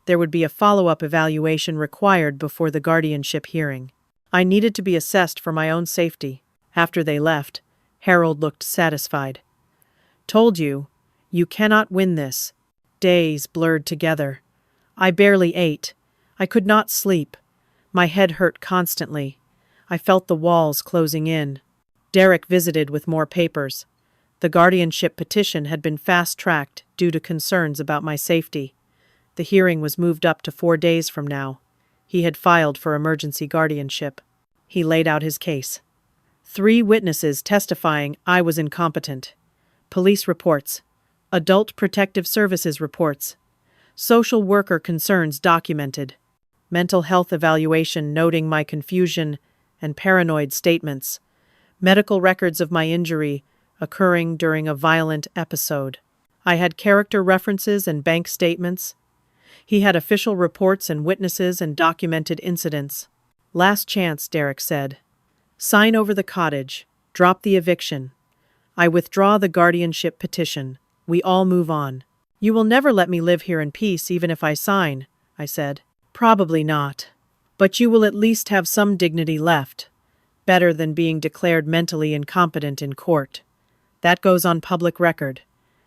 There would be a follow-up evaluation required before the guardianship hearing. I needed to be assessed for my own safety. After they left, Harold looked satisfied. Told you, you cannot win this. Days blurred together. I barely ate. I could not sleep. My head hurt constantly. I felt the walls closing in. Derek visited with more papers. The guardianship petition had been fast-tracked due to concerns about my safety. The hearing was moved up to 4 days from now. He had filed for emergency guardianship. He laid out his case. 3 witnesses testifying I was incompetent. Police reports. Adult Protective Services reports. Social worker concerns documented. Mental health evaluation noting my confusion and paranoid statements. Medical records of my injury occurring during a violent episode. I had character references and bank statements. He had official reports and witnesses and documented incidents. Last chance, Derek said. Sign over the cottage. Drop the eviction. I withdraw the guardianship petition. We all move on. You will never let me live here in peace even if I sign, I said. Probably not. But you will at least have some dignity left. Better than being declared mentally incompetent in court. That goes on public record.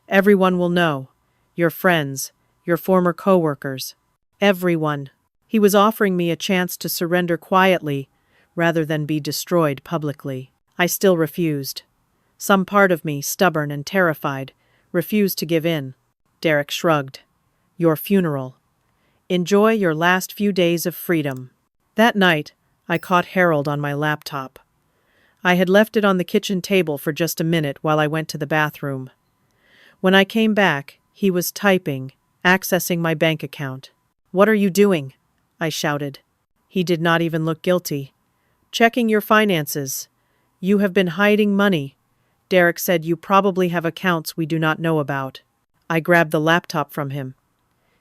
Everyone will know. Your friends, your former co-workers. Everyone. He was offering me a chance to surrender quietly rather than be destroyed publicly. I still refused. Some part of me, stubborn and terrified, refused to give in. Derek shrugged. Your funeral. Enjoy your last few days of freedom. That night, I caught Harold on my laptop. I had left it on the kitchen table for just a minute while I went to the bathroom. When I came back, he was typing, accessing my bank account. What are you doing? I shouted. He did not even look guilty. Checking your finances. You have been hiding money. Derek said you probably have accounts we do not know about. I grabbed the laptop from him.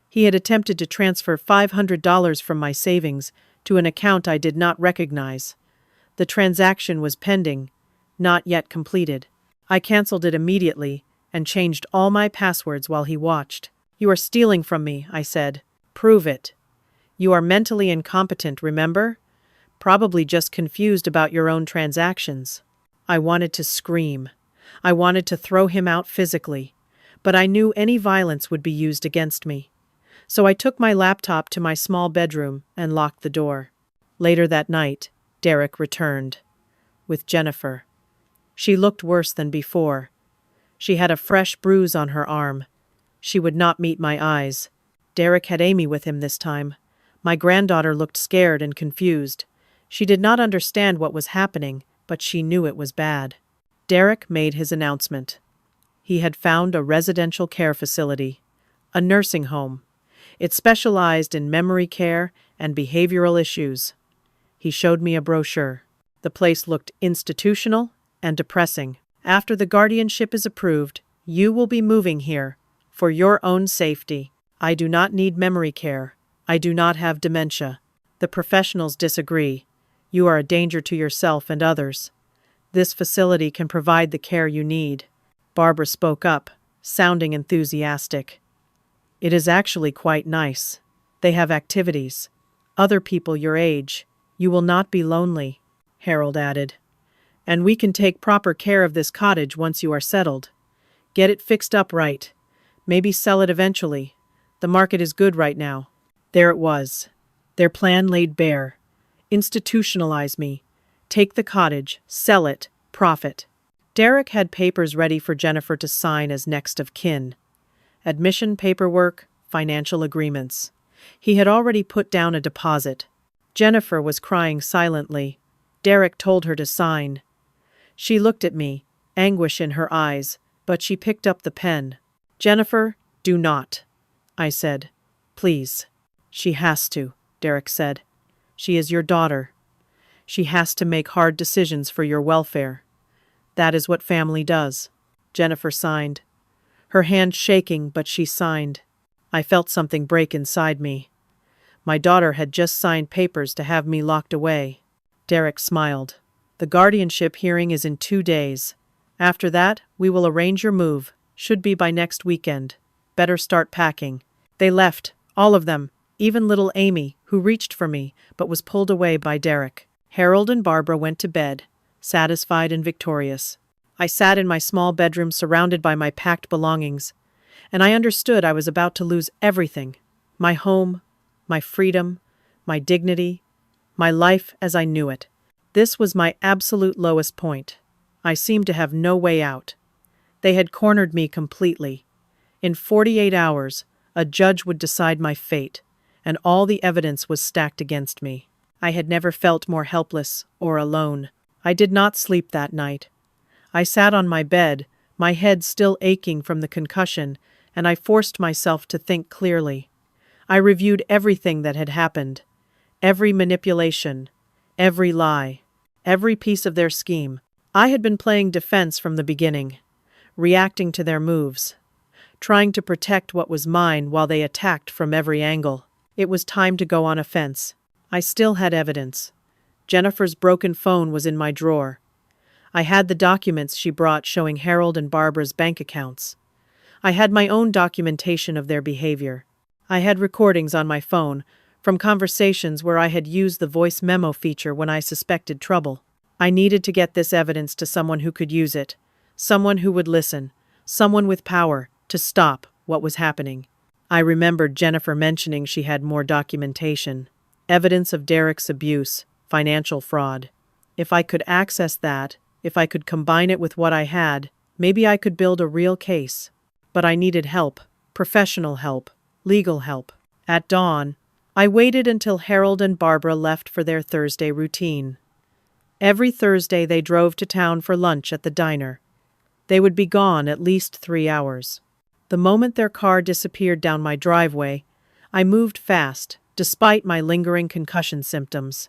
He had attempted to transfer $500 from my savings to an account I did not recognize. The transaction was pending, not yet completed. I canceled it immediately and changed all my passwords while he watched. "You are stealing from me," I said. "Prove it. You are mentally incompetent, remember? Probably just confused about your own transactions." I wanted to scream. I wanted to throw him out physically, but I knew any violence would be used against me. So I took my laptop to my small bedroom and locked the door. Later that night, Derek returned. With Jennifer. She looked worse than before. She had a fresh bruise on her arm. She would not meet my eyes. Derek had Amy with him this time. My granddaughter looked scared and confused. She did not understand what was happening, but she knew it was bad. Derek made his announcement. He had found a residential care facility, a nursing home. It specialized in memory care and behavioral issues. He showed me a brochure. The place looked institutional and depressing. "After the guardianship is approved, you will be moving here for your own safety. I do not need memory care. I do not have dementia. The professionals disagree. You are a danger to yourself and others. This facility can provide the care you need." Barbara spoke up, sounding enthusiastic. "It is actually quite nice. They have activities. Other people your age. You will not be lonely," Harold added. "And we can take proper care of this cottage once you are settled. Get it fixed up right. Maybe sell it eventually. The market is good right now." There it was. Their plan laid bare. Institutionalize me. Take the cottage, sell it, profit. Derek had papers ready for Jennifer to sign as next of kin. Admission paperwork, financial agreements. He had already put down a deposit. Jennifer was crying silently. Derek told her to sign. She looked at me, anguish in her eyes, but she picked up the pen. "Jennifer, do not," I said. "Please." "She has to," Derek said. "She is your daughter. She has to make hard decisions for your welfare. That is what family does." Jennifer signed. Her hand shaking, but she signed. I felt something break inside me. My daughter had just signed papers to have me locked away. Derek smiled. "The guardianship hearing is in 2 days. After that, we will arrange your move. Should be by next weekend. Better start packing." They left, all of them, even little Amy, who reached for me, but was pulled away by Derek. Harold and Barbara went to bed, satisfied and victorious. I sat in my small bedroom surrounded by my packed belongings, and I understood I was about to lose everything. My home, my freedom, my dignity, my life as I knew it. This was my absolute lowest point. I seemed to have no way out. They had cornered me completely. In 48 hours, a judge would decide my fate, and all the evidence was stacked against me. I had never felt more helpless or alone. I did not sleep that night. I sat on my bed, my head still aching from the concussion, and I forced myself to think clearly. I reviewed everything that had happened, every manipulation, every lie, every piece of their scheme. I had been playing defense from the beginning, reacting to their moves, trying to protect what was mine while they attacked from every angle. It was time to go on offense. I still had evidence. Jennifer's broken phone was in my drawer. I had the documents she brought showing Harold and Barbara's bank accounts. I had my own documentation of their behavior. I had recordings on my phone from conversations where I had used the voice memo feature when I suspected trouble. I needed to get this evidence to someone who could use it, someone who would listen, someone with power to stop what was happening. I remembered Jennifer mentioning she had more documentation, evidence of Derek's abuse, financial fraud. If I could access that, if I could combine it with what I had, maybe I could build a real case. But I needed help, professional help, legal help. At dawn, I waited until Harold and Barbara left for their Thursday routine. Every Thursday they drove to town for lunch at the diner. They would be gone at least 3 hours. The moment their car disappeared down my driveway, I moved fast, despite my lingering concussion symptoms.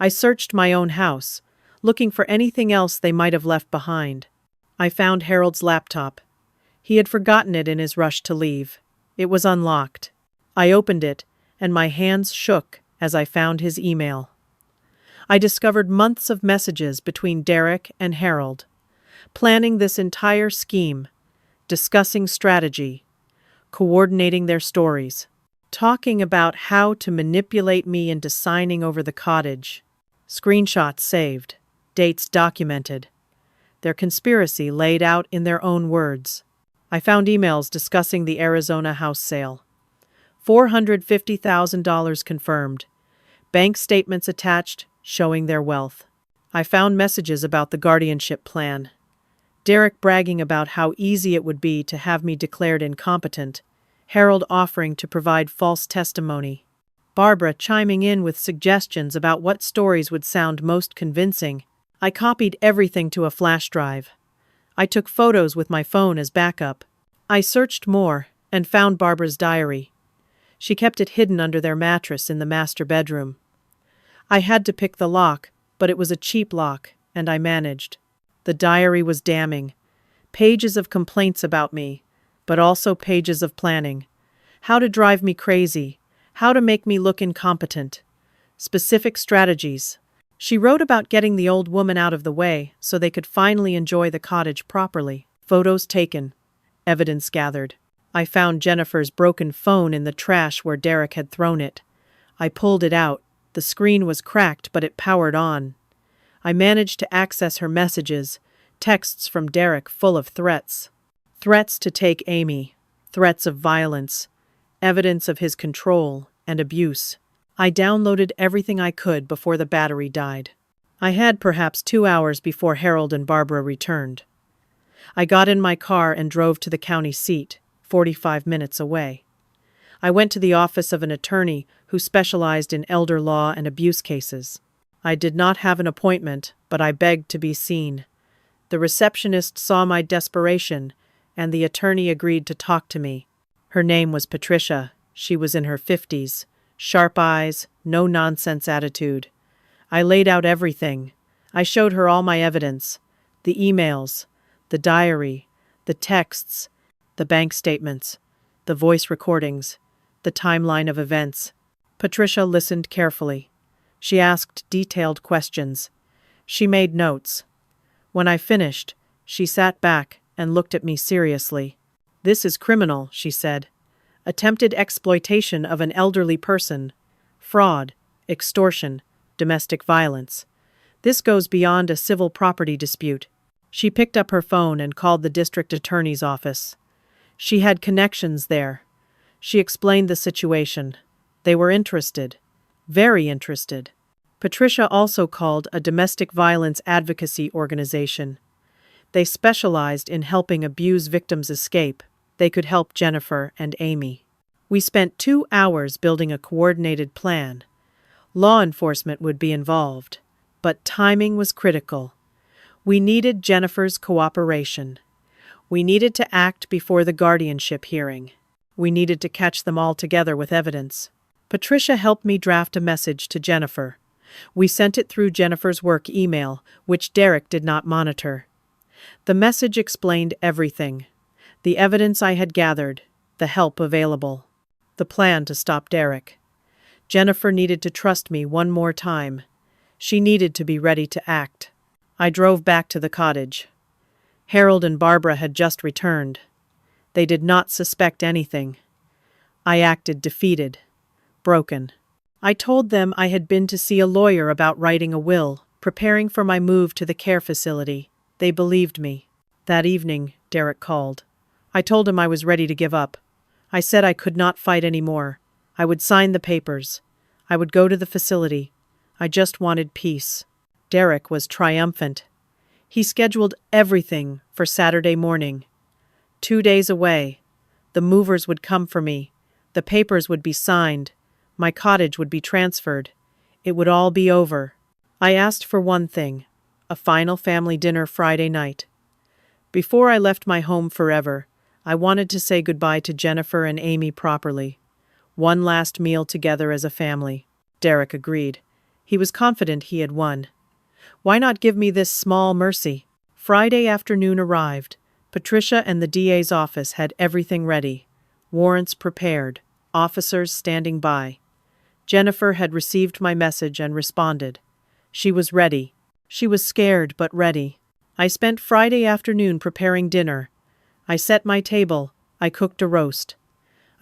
I searched my own house, looking for anything else they might have left behind. I found Harold's laptop. He had forgotten it in his rush to leave. It was unlocked. I opened it, and my hands shook as I found his email. I discovered months of messages between Derek and Harold, planning this entire scheme, discussing strategy, coordinating their stories, talking about how to manipulate me into signing over the cottage. Screenshots saved, dates documented, their conspiracy laid out in their own words. I found emails discussing the Arizona house sale. $450,000 confirmed. Bank statements attached showing their wealth. I found messages about the guardianship plan. Derek bragging about how easy it would be to have me declared incompetent. Harold offering to provide false testimony. Barbara chiming in with suggestions about what stories would sound most convincing. I copied everything to a flash drive. I took photos with my phone as backup. I searched more and found Barbara's diary. She kept it hidden under their mattress in the master bedroom. I had to pick the lock, but it was a cheap lock, and I managed. The diary was damning. Pages of complaints about me, but also pages of planning. How to drive me crazy, how to make me look incompetent. Specific strategies. She wrote about getting the old woman out of the way so they could finally enjoy the cottage properly. Photos taken. Evidence gathered. I found Jennifer's broken phone in the trash where Derek had thrown it. I pulled it out. The screen was cracked, but it powered on. I managed to access her messages, texts from Derek full of threats. Threats to take Amy, threats of violence, evidence of his control and abuse. I downloaded everything I could before the battery died. I had perhaps 2 hours before Harold and Barbara returned. I got in my car and drove to the county seat, 45 minutes away. I went to the office of an attorney who specialized in elder law and abuse cases. I did not have an appointment, but I begged to be seen. The receptionist saw my desperation, and the attorney agreed to talk to me. Her name was Patricia. She was in her 50s. Sharp eyes, no-nonsense attitude. I laid out everything. I showed her all my evidence. The emails, the diary, the texts, the bank statements, the voice recordings, the timeline of events. Patricia listened carefully. She asked detailed questions. She made notes. When I finished, she sat back and looked at me seriously. "This is criminal," she said. "Attempted exploitation of an elderly person, fraud, extortion, domestic violence. This goes beyond a civil property dispute." She picked up her phone and called the district attorney's office. She had connections there. She explained the situation. They were interested. Very interested. Patricia also called a domestic violence advocacy organization. They specialized in helping abuse victims escape. They could help Jennifer and Amy. We spent 2 hours building a coordinated plan. Law enforcement would be involved, but timing was critical. We needed Jennifer's cooperation. We needed to act before the guardianship hearing. We needed to catch them all together with evidence. Patricia helped me draft a message to Jennifer. We sent it through Jennifer's work email, which Derek did not monitor. The message explained everything. The evidence I had gathered, the help available, the plan to stop Derek. Jennifer needed to trust me one more time. She needed to be ready to act. I drove back to the cottage. Harold and Barbara had just returned. They did not suspect anything. I acted defeated, broken. I told them I had been to see a lawyer about writing a will, preparing for my move to the care facility. They believed me. That evening, Derek called. I told him I was ready to give up. I said I could not fight anymore. I would sign the papers. I would go to the facility. I just wanted peace. Derek was triumphant. He scheduled everything for Saturday morning. 2 days away. The movers would come for me. The papers would be signed. My cottage would be transferred. It would all be over. I asked for one thing, a final family dinner Friday night. Before I left my home forever, I wanted to say goodbye to Jennifer and Amy properly. One last meal together as a family. Derek agreed. He was confident he had won. Why not give me this small mercy? Friday afternoon arrived. Patricia and the DA's office had everything ready. Warrants prepared. Officers standing by. Jennifer had received my message and responded. She was ready. She was scared but ready. I spent Friday afternoon preparing dinner. I set my table. I cooked a roast.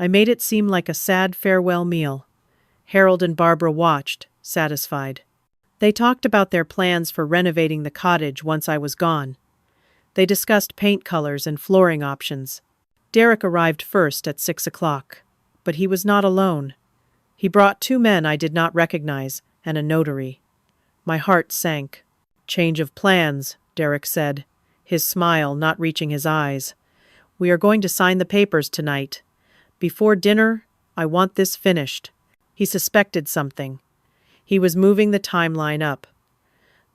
I made it seem like a sad farewell meal. Harold and Barbara watched, satisfied. They talked about their plans for renovating the cottage once I was gone. They discussed paint colors and flooring options. Derek arrived first at 6 o'clock. But he was not alone. He brought 2 men I did not recognize and a notary. My heart sank. "Change of plans," Derek said, his smile not reaching his eyes. "We are going to sign the papers tonight. Before dinner, I want this finished." He suspected something. He was moving the timeline up.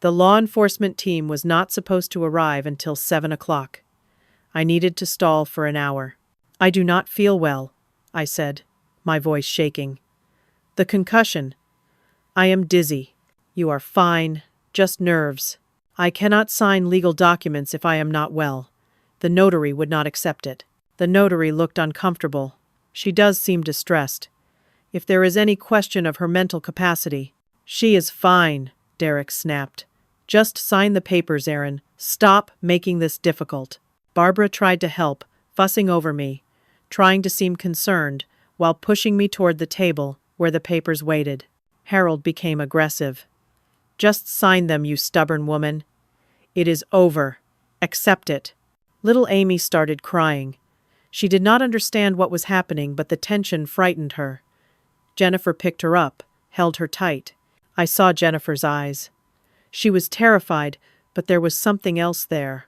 The law enforcement team was not supposed to arrive until 7 o'clock. I needed to stall for an hour. "I do not feel well," I said, my voice shaking. "The concussion. I am dizzy." "You are fine, just nerves." "I cannot sign legal documents if I am not well. The notary would not accept it." The notary looked uncomfortable. "She does seem distressed. If there is any question of her mental capacity." "She is fine," Derek snapped. "Just sign the papers, Aaron. Stop making this difficult." Barbara tried to help, fussing over me, trying to seem concerned, while pushing me toward the table where the papers waited. Harold became aggressive. "Just sign them, you stubborn woman. It is over. Accept it." Little Amy started crying. She did not understand what was happening, but the tension frightened her. Jennifer picked her up, held her tight. I saw Jennifer's eyes. She was terrified, but there was something else there.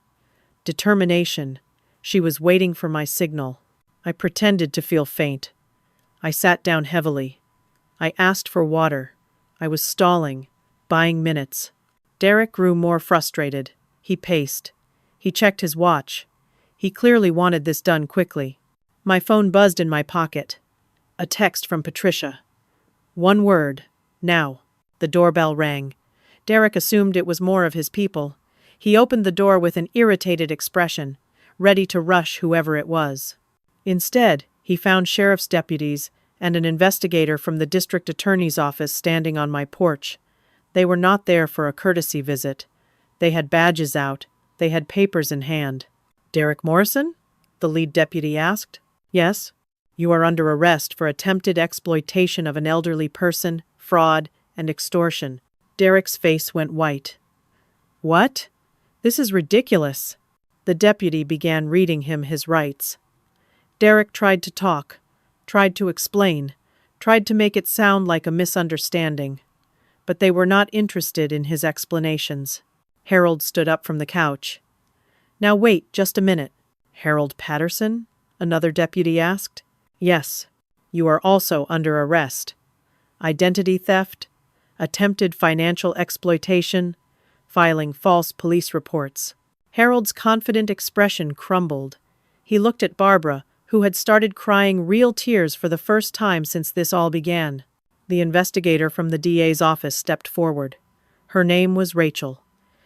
Determination. She was waiting for my signal. I pretended to feel faint. I sat down heavily. I asked for water. I was stalling, buying minutes. Derek grew more frustrated. He paced. He checked his watch. He clearly wanted this done quickly. My phone buzzed in my pocket. A text from Patricia. One word. Now. The doorbell rang. Derek assumed it was more of his people. He opened the door with an irritated expression, ready to rush whoever it was. Instead, he found sheriff's deputies and an investigator from the district attorney's office standing on my porch. They were not there for a courtesy visit. They had badges out. They had papers in hand. "Derek Morrison?" the lead deputy asked. "Yes." "You are under arrest for attempted exploitation of an elderly person, fraud, and extortion." Derek's face went white. "What? This is ridiculous." The deputy began reading him his rights. Derek tried to talk, tried to explain, tried to make it sound like a misunderstanding. But they were not interested in his explanations. Harold stood up from the couch. "Now wait just a minute." "Harold Patterson?" another deputy asked. "Yes. You are also under arrest. Identity theft, attempted financial exploitation, filing false police reports." Harold's confident expression crumbled. He looked at Barbara, who had started crying real tears for the first time since this all began. The investigator from the DA's office stepped forward. Her name was Rachel.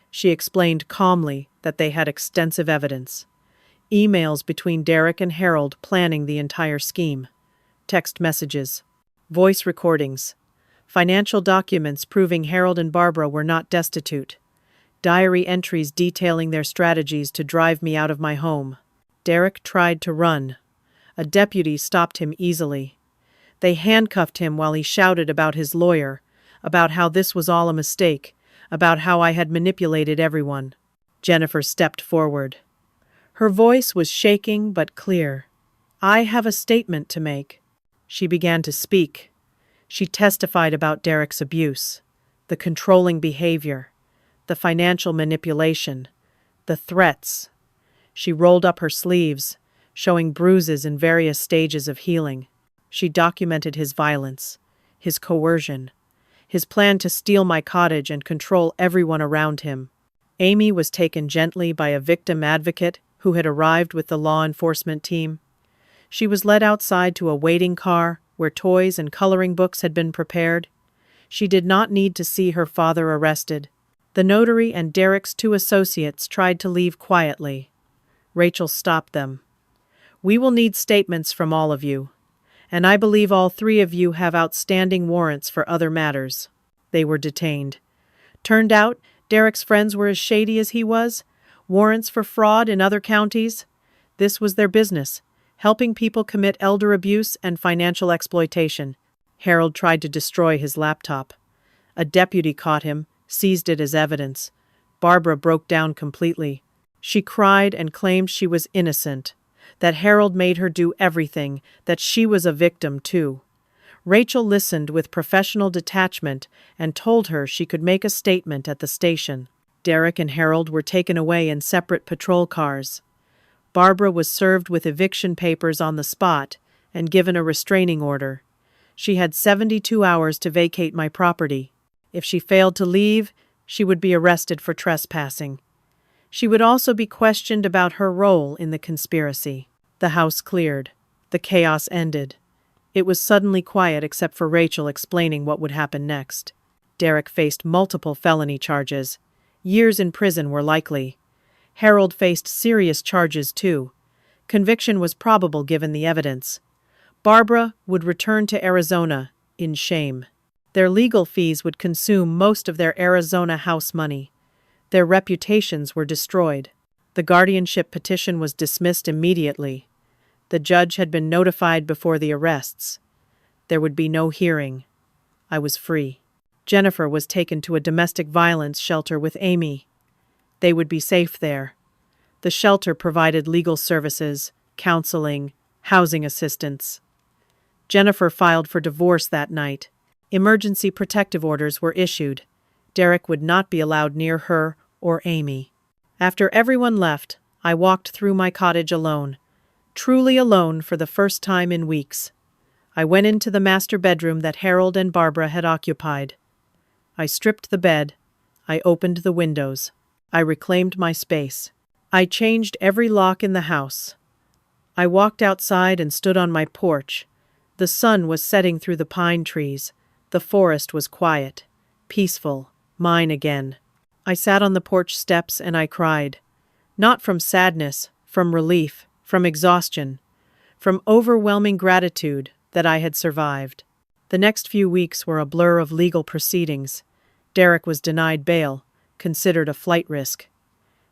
She explained calmly that they had extensive evidence. Emails between Derek and Harold planning the entire scheme. Text messages. Voice recordings. Financial documents proving Harold and Barbara were not destitute. Diary entries detailing their strategies to drive me out of my home. Derek tried to run. A deputy stopped him easily. They handcuffed him while he shouted about his lawyer, about how this was all a mistake, about how I had manipulated everyone. Jennifer stepped forward. Her voice was shaking but clear. "I have a statement to make." She began to speak. She testified about Derek's abuse, the controlling behavior, the financial manipulation, the threats. She rolled up her sleeves, showing bruises in various stages of healing. She documented his violence, his coercion, his plan to steal my cottage and control everyone around him. Amy was taken gently by a victim advocate who had arrived with the law enforcement team. She was led outside to a waiting car where toys and coloring books had been prepared. She did not need to see her father arrested. The notary and Derek's 2 associates tried to leave quietly. Rachel stopped them. "We will need statements from all of you, and I believe all 3 of you have outstanding warrants for other matters." They were detained. Turned out, Derek's friends were as shady as he was. Warrants for fraud in other counties. This was their business, helping people commit elder abuse and financial exploitation. Harold tried to destroy his laptop. A deputy caught him, seized it as evidence. Barbara broke down completely. She cried and claimed she was innocent, that Harold made her do everything, that she was a victim too. Rachel listened with professional detachment and told her she could make a statement at the station. Derek and Harold were taken away in separate patrol cars. Barbara was served with eviction papers on the spot and given a restraining order. She had 72 hours to vacate my property. If she failed to leave, she would be arrested for trespassing. She would also be questioned about her role in the conspiracy. The house cleared. The chaos ended. It was suddenly quiet except for Rachel explaining what would happen next. Derek faced multiple felony charges. Years in prison were likely. Harold faced serious charges too. Conviction was probable given the evidence. Barbara would return to Arizona in shame. Their legal fees would consume most of their Arizona house money. Their reputations were destroyed. The guardianship petition was dismissed immediately. The judge had been notified before the arrests. There would be no hearing. I was free. Jennifer was taken to a domestic violence shelter with Amy. They would be safe there. The shelter provided legal services, counseling, housing assistance. Jennifer filed for divorce that night. Emergency protective orders were issued. Derek would not be allowed near her or Amy. After everyone left, I walked through my cottage alone. Truly alone for the first time in weeks. I went into the master bedroom that Harold and Barbara had occupied. I stripped the bed. I opened the windows. I reclaimed my space. I changed every lock in the house. I walked outside and stood on my porch. The sun was setting through the pine trees. The forest was quiet, peaceful, mine again. I sat on the porch steps and I cried. Not from sadness, from relief, from exhaustion, from overwhelming gratitude that I had survived. The next few weeks were a blur of legal proceedings. Derek was denied bail, considered a flight risk.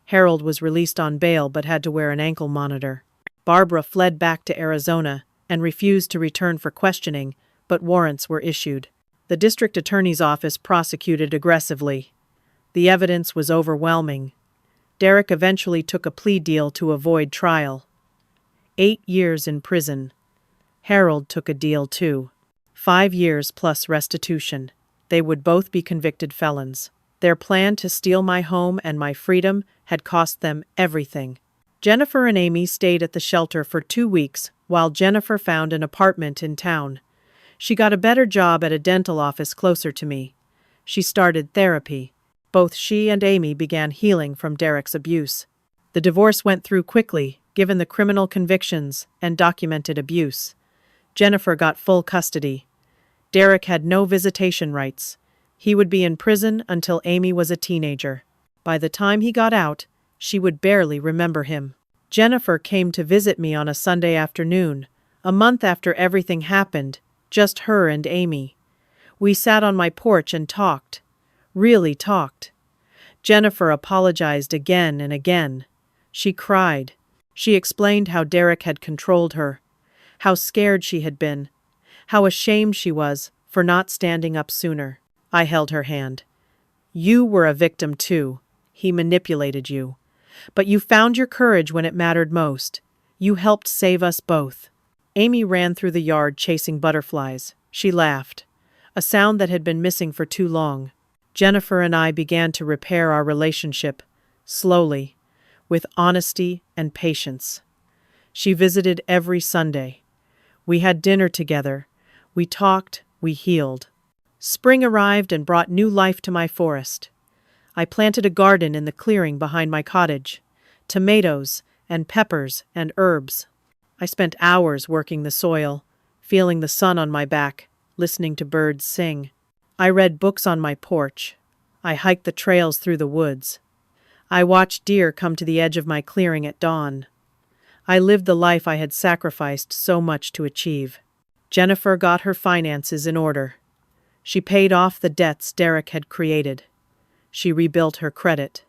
Harold was released on bail but had to wear an ankle monitor. Barbara fled back to Arizona and refused to return for questioning, but warrants were issued. The district attorney's office prosecuted aggressively. The evidence was overwhelming. Derek eventually took a plea deal to avoid trial. 8 years in prison. Harold took a deal too. 5 years plus restitution. They would both be convicted felons. Their plan to steal my home and my freedom had cost them everything. Jennifer and Amy stayed at the shelter for 2 weeks while Jennifer found an apartment in town. She got a better job at a dental office closer to me. She started therapy. Both she and Amy began healing from Derek's abuse. The divorce went through quickly, given the criminal convictions and documented abuse. Jennifer got full custody. Derek had no visitation rights. He would be in prison until Amy was a teenager. By the time he got out, she would barely remember him. Jennifer came to visit me on a Sunday afternoon, a month after everything happened, just her and Amy. We sat on my porch and talked. Really talked. Jennifer apologized again and again. She cried. She explained how Derek had controlled her, how scared she had been, how ashamed she was for not standing up sooner. I held her hand. You were a victim too. He manipulated you. But you found your courage when it mattered most. You helped save us both. Amy ran through the yard chasing butterflies. She laughed, a sound that had been missing for too long. Jennifer and I began to repair our relationship, slowly, with honesty and patience. She visited every Sunday. We had dinner together. We talked, we healed. Spring arrived and brought new life to my forest. I planted a garden in the clearing behind my cottage, tomatoes and peppers and herbs. I spent hours working the soil, feeling the sun on my back, listening to birds sing. I read books on my porch. I hiked the trails through the woods. I watched deer come to the edge of my clearing at dawn. I lived the life I had sacrificed so much to achieve. Jennifer got her finances in order. She paid off the debts Derek had created. She rebuilt her credit.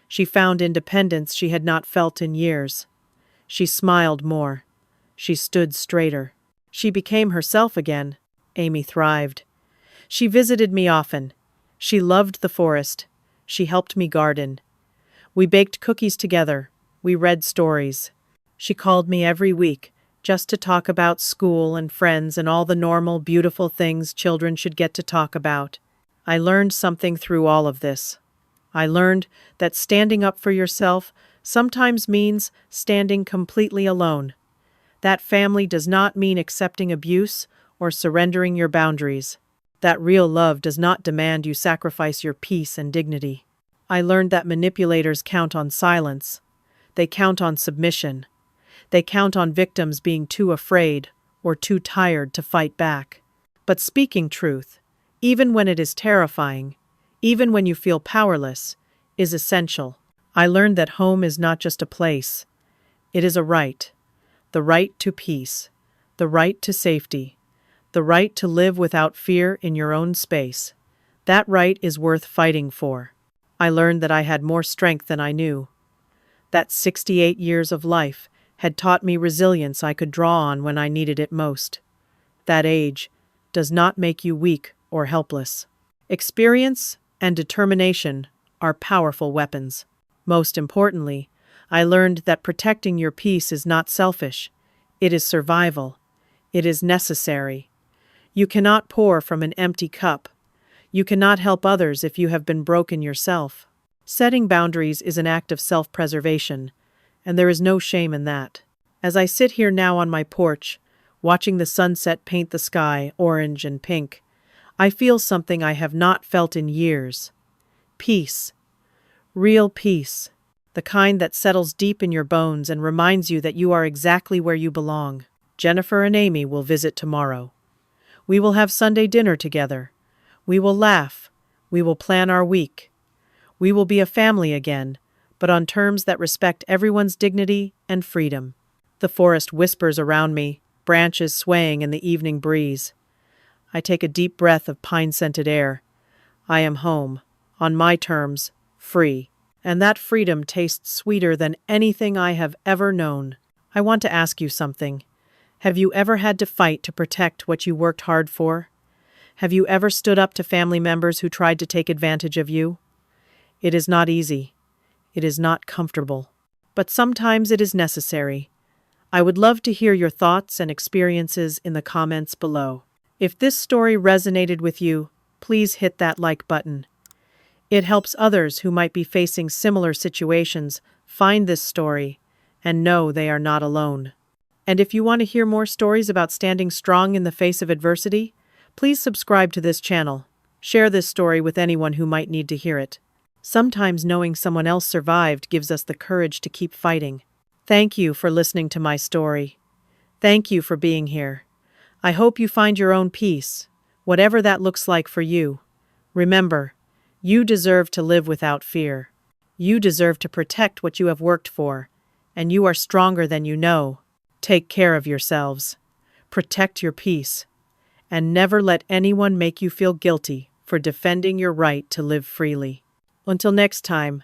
She found independence she had not felt in years. She smiled more. She stood straighter. She became herself again. Amy thrived. She visited me often. She loved the forest. She helped me garden. We baked cookies together. We read stories. She called me every week just to talk about school and friends and all the normal, beautiful things children should get to talk about. I learned something through all of this. I learned that standing up for yourself sometimes means standing completely alone. That family does not mean accepting abuse or surrendering your boundaries. That real love does not demand you sacrifice your peace and dignity. I learned that manipulators count on silence. They count on submission. They count on victims being too afraid or too tired to fight back. But speaking truth, even when it is terrifying, even when you feel powerless, is essential. I learned that home is not just a place. It is a right. The right to peace. The right to safety. The right to live without fear in your own space. That right is worth fighting for. I learned that I had more strength than I knew. That 68 years of life had taught me resilience I could draw on when I needed it most. That age does not make you weak or helpless. Experience and determination are powerful weapons. Most importantly, I learned that protecting your peace is not selfish. It is survival. It is necessary. You cannot pour from an empty cup. You cannot help others if you have been broken yourself. Setting boundaries is an act of self-preservation, and there is no shame in that. As I sit here now on my porch, watching the sunset paint the sky orange and pink, I feel something I have not felt in years. Peace. Real peace. The kind that settles deep in your bones and reminds you that you are exactly where you belong. Jennifer and Amy will visit tomorrow. We will have Sunday dinner together. We will laugh. We will plan our week. We will be a family again, but on terms that respect everyone's dignity and freedom. The forest whispers around me, branches swaying in the evening breeze. I take a deep breath of pine-scented air. I am home, on my terms, free. And that freedom tastes sweeter than anything I have ever known. I want to ask you something. Have you ever had to fight to protect what you worked hard for? Have you ever stood up to family members who tried to take advantage of you? It is not easy. It is not comfortable. But sometimes it is necessary. I would love to hear your thoughts and experiences in the comments below. If this story resonated with you, please hit that like button. It helps others who might be facing similar situations find this story and know they are not alone. And if you want to hear more stories about standing strong in the face of adversity, please subscribe to this channel. Share this story with anyone who might need to hear it. Sometimes knowing someone else survived gives us the courage to keep fighting. Thank you for listening to my story. Thank you for being here. I hope you find your own peace, whatever that looks like for you. Remember, you deserve to live without fear. You deserve to protect what you have worked for, and you are stronger than you know. Take care of yourselves. Protect your peace, and never let anyone make you feel guilty for defending your right to live freely. Until next time,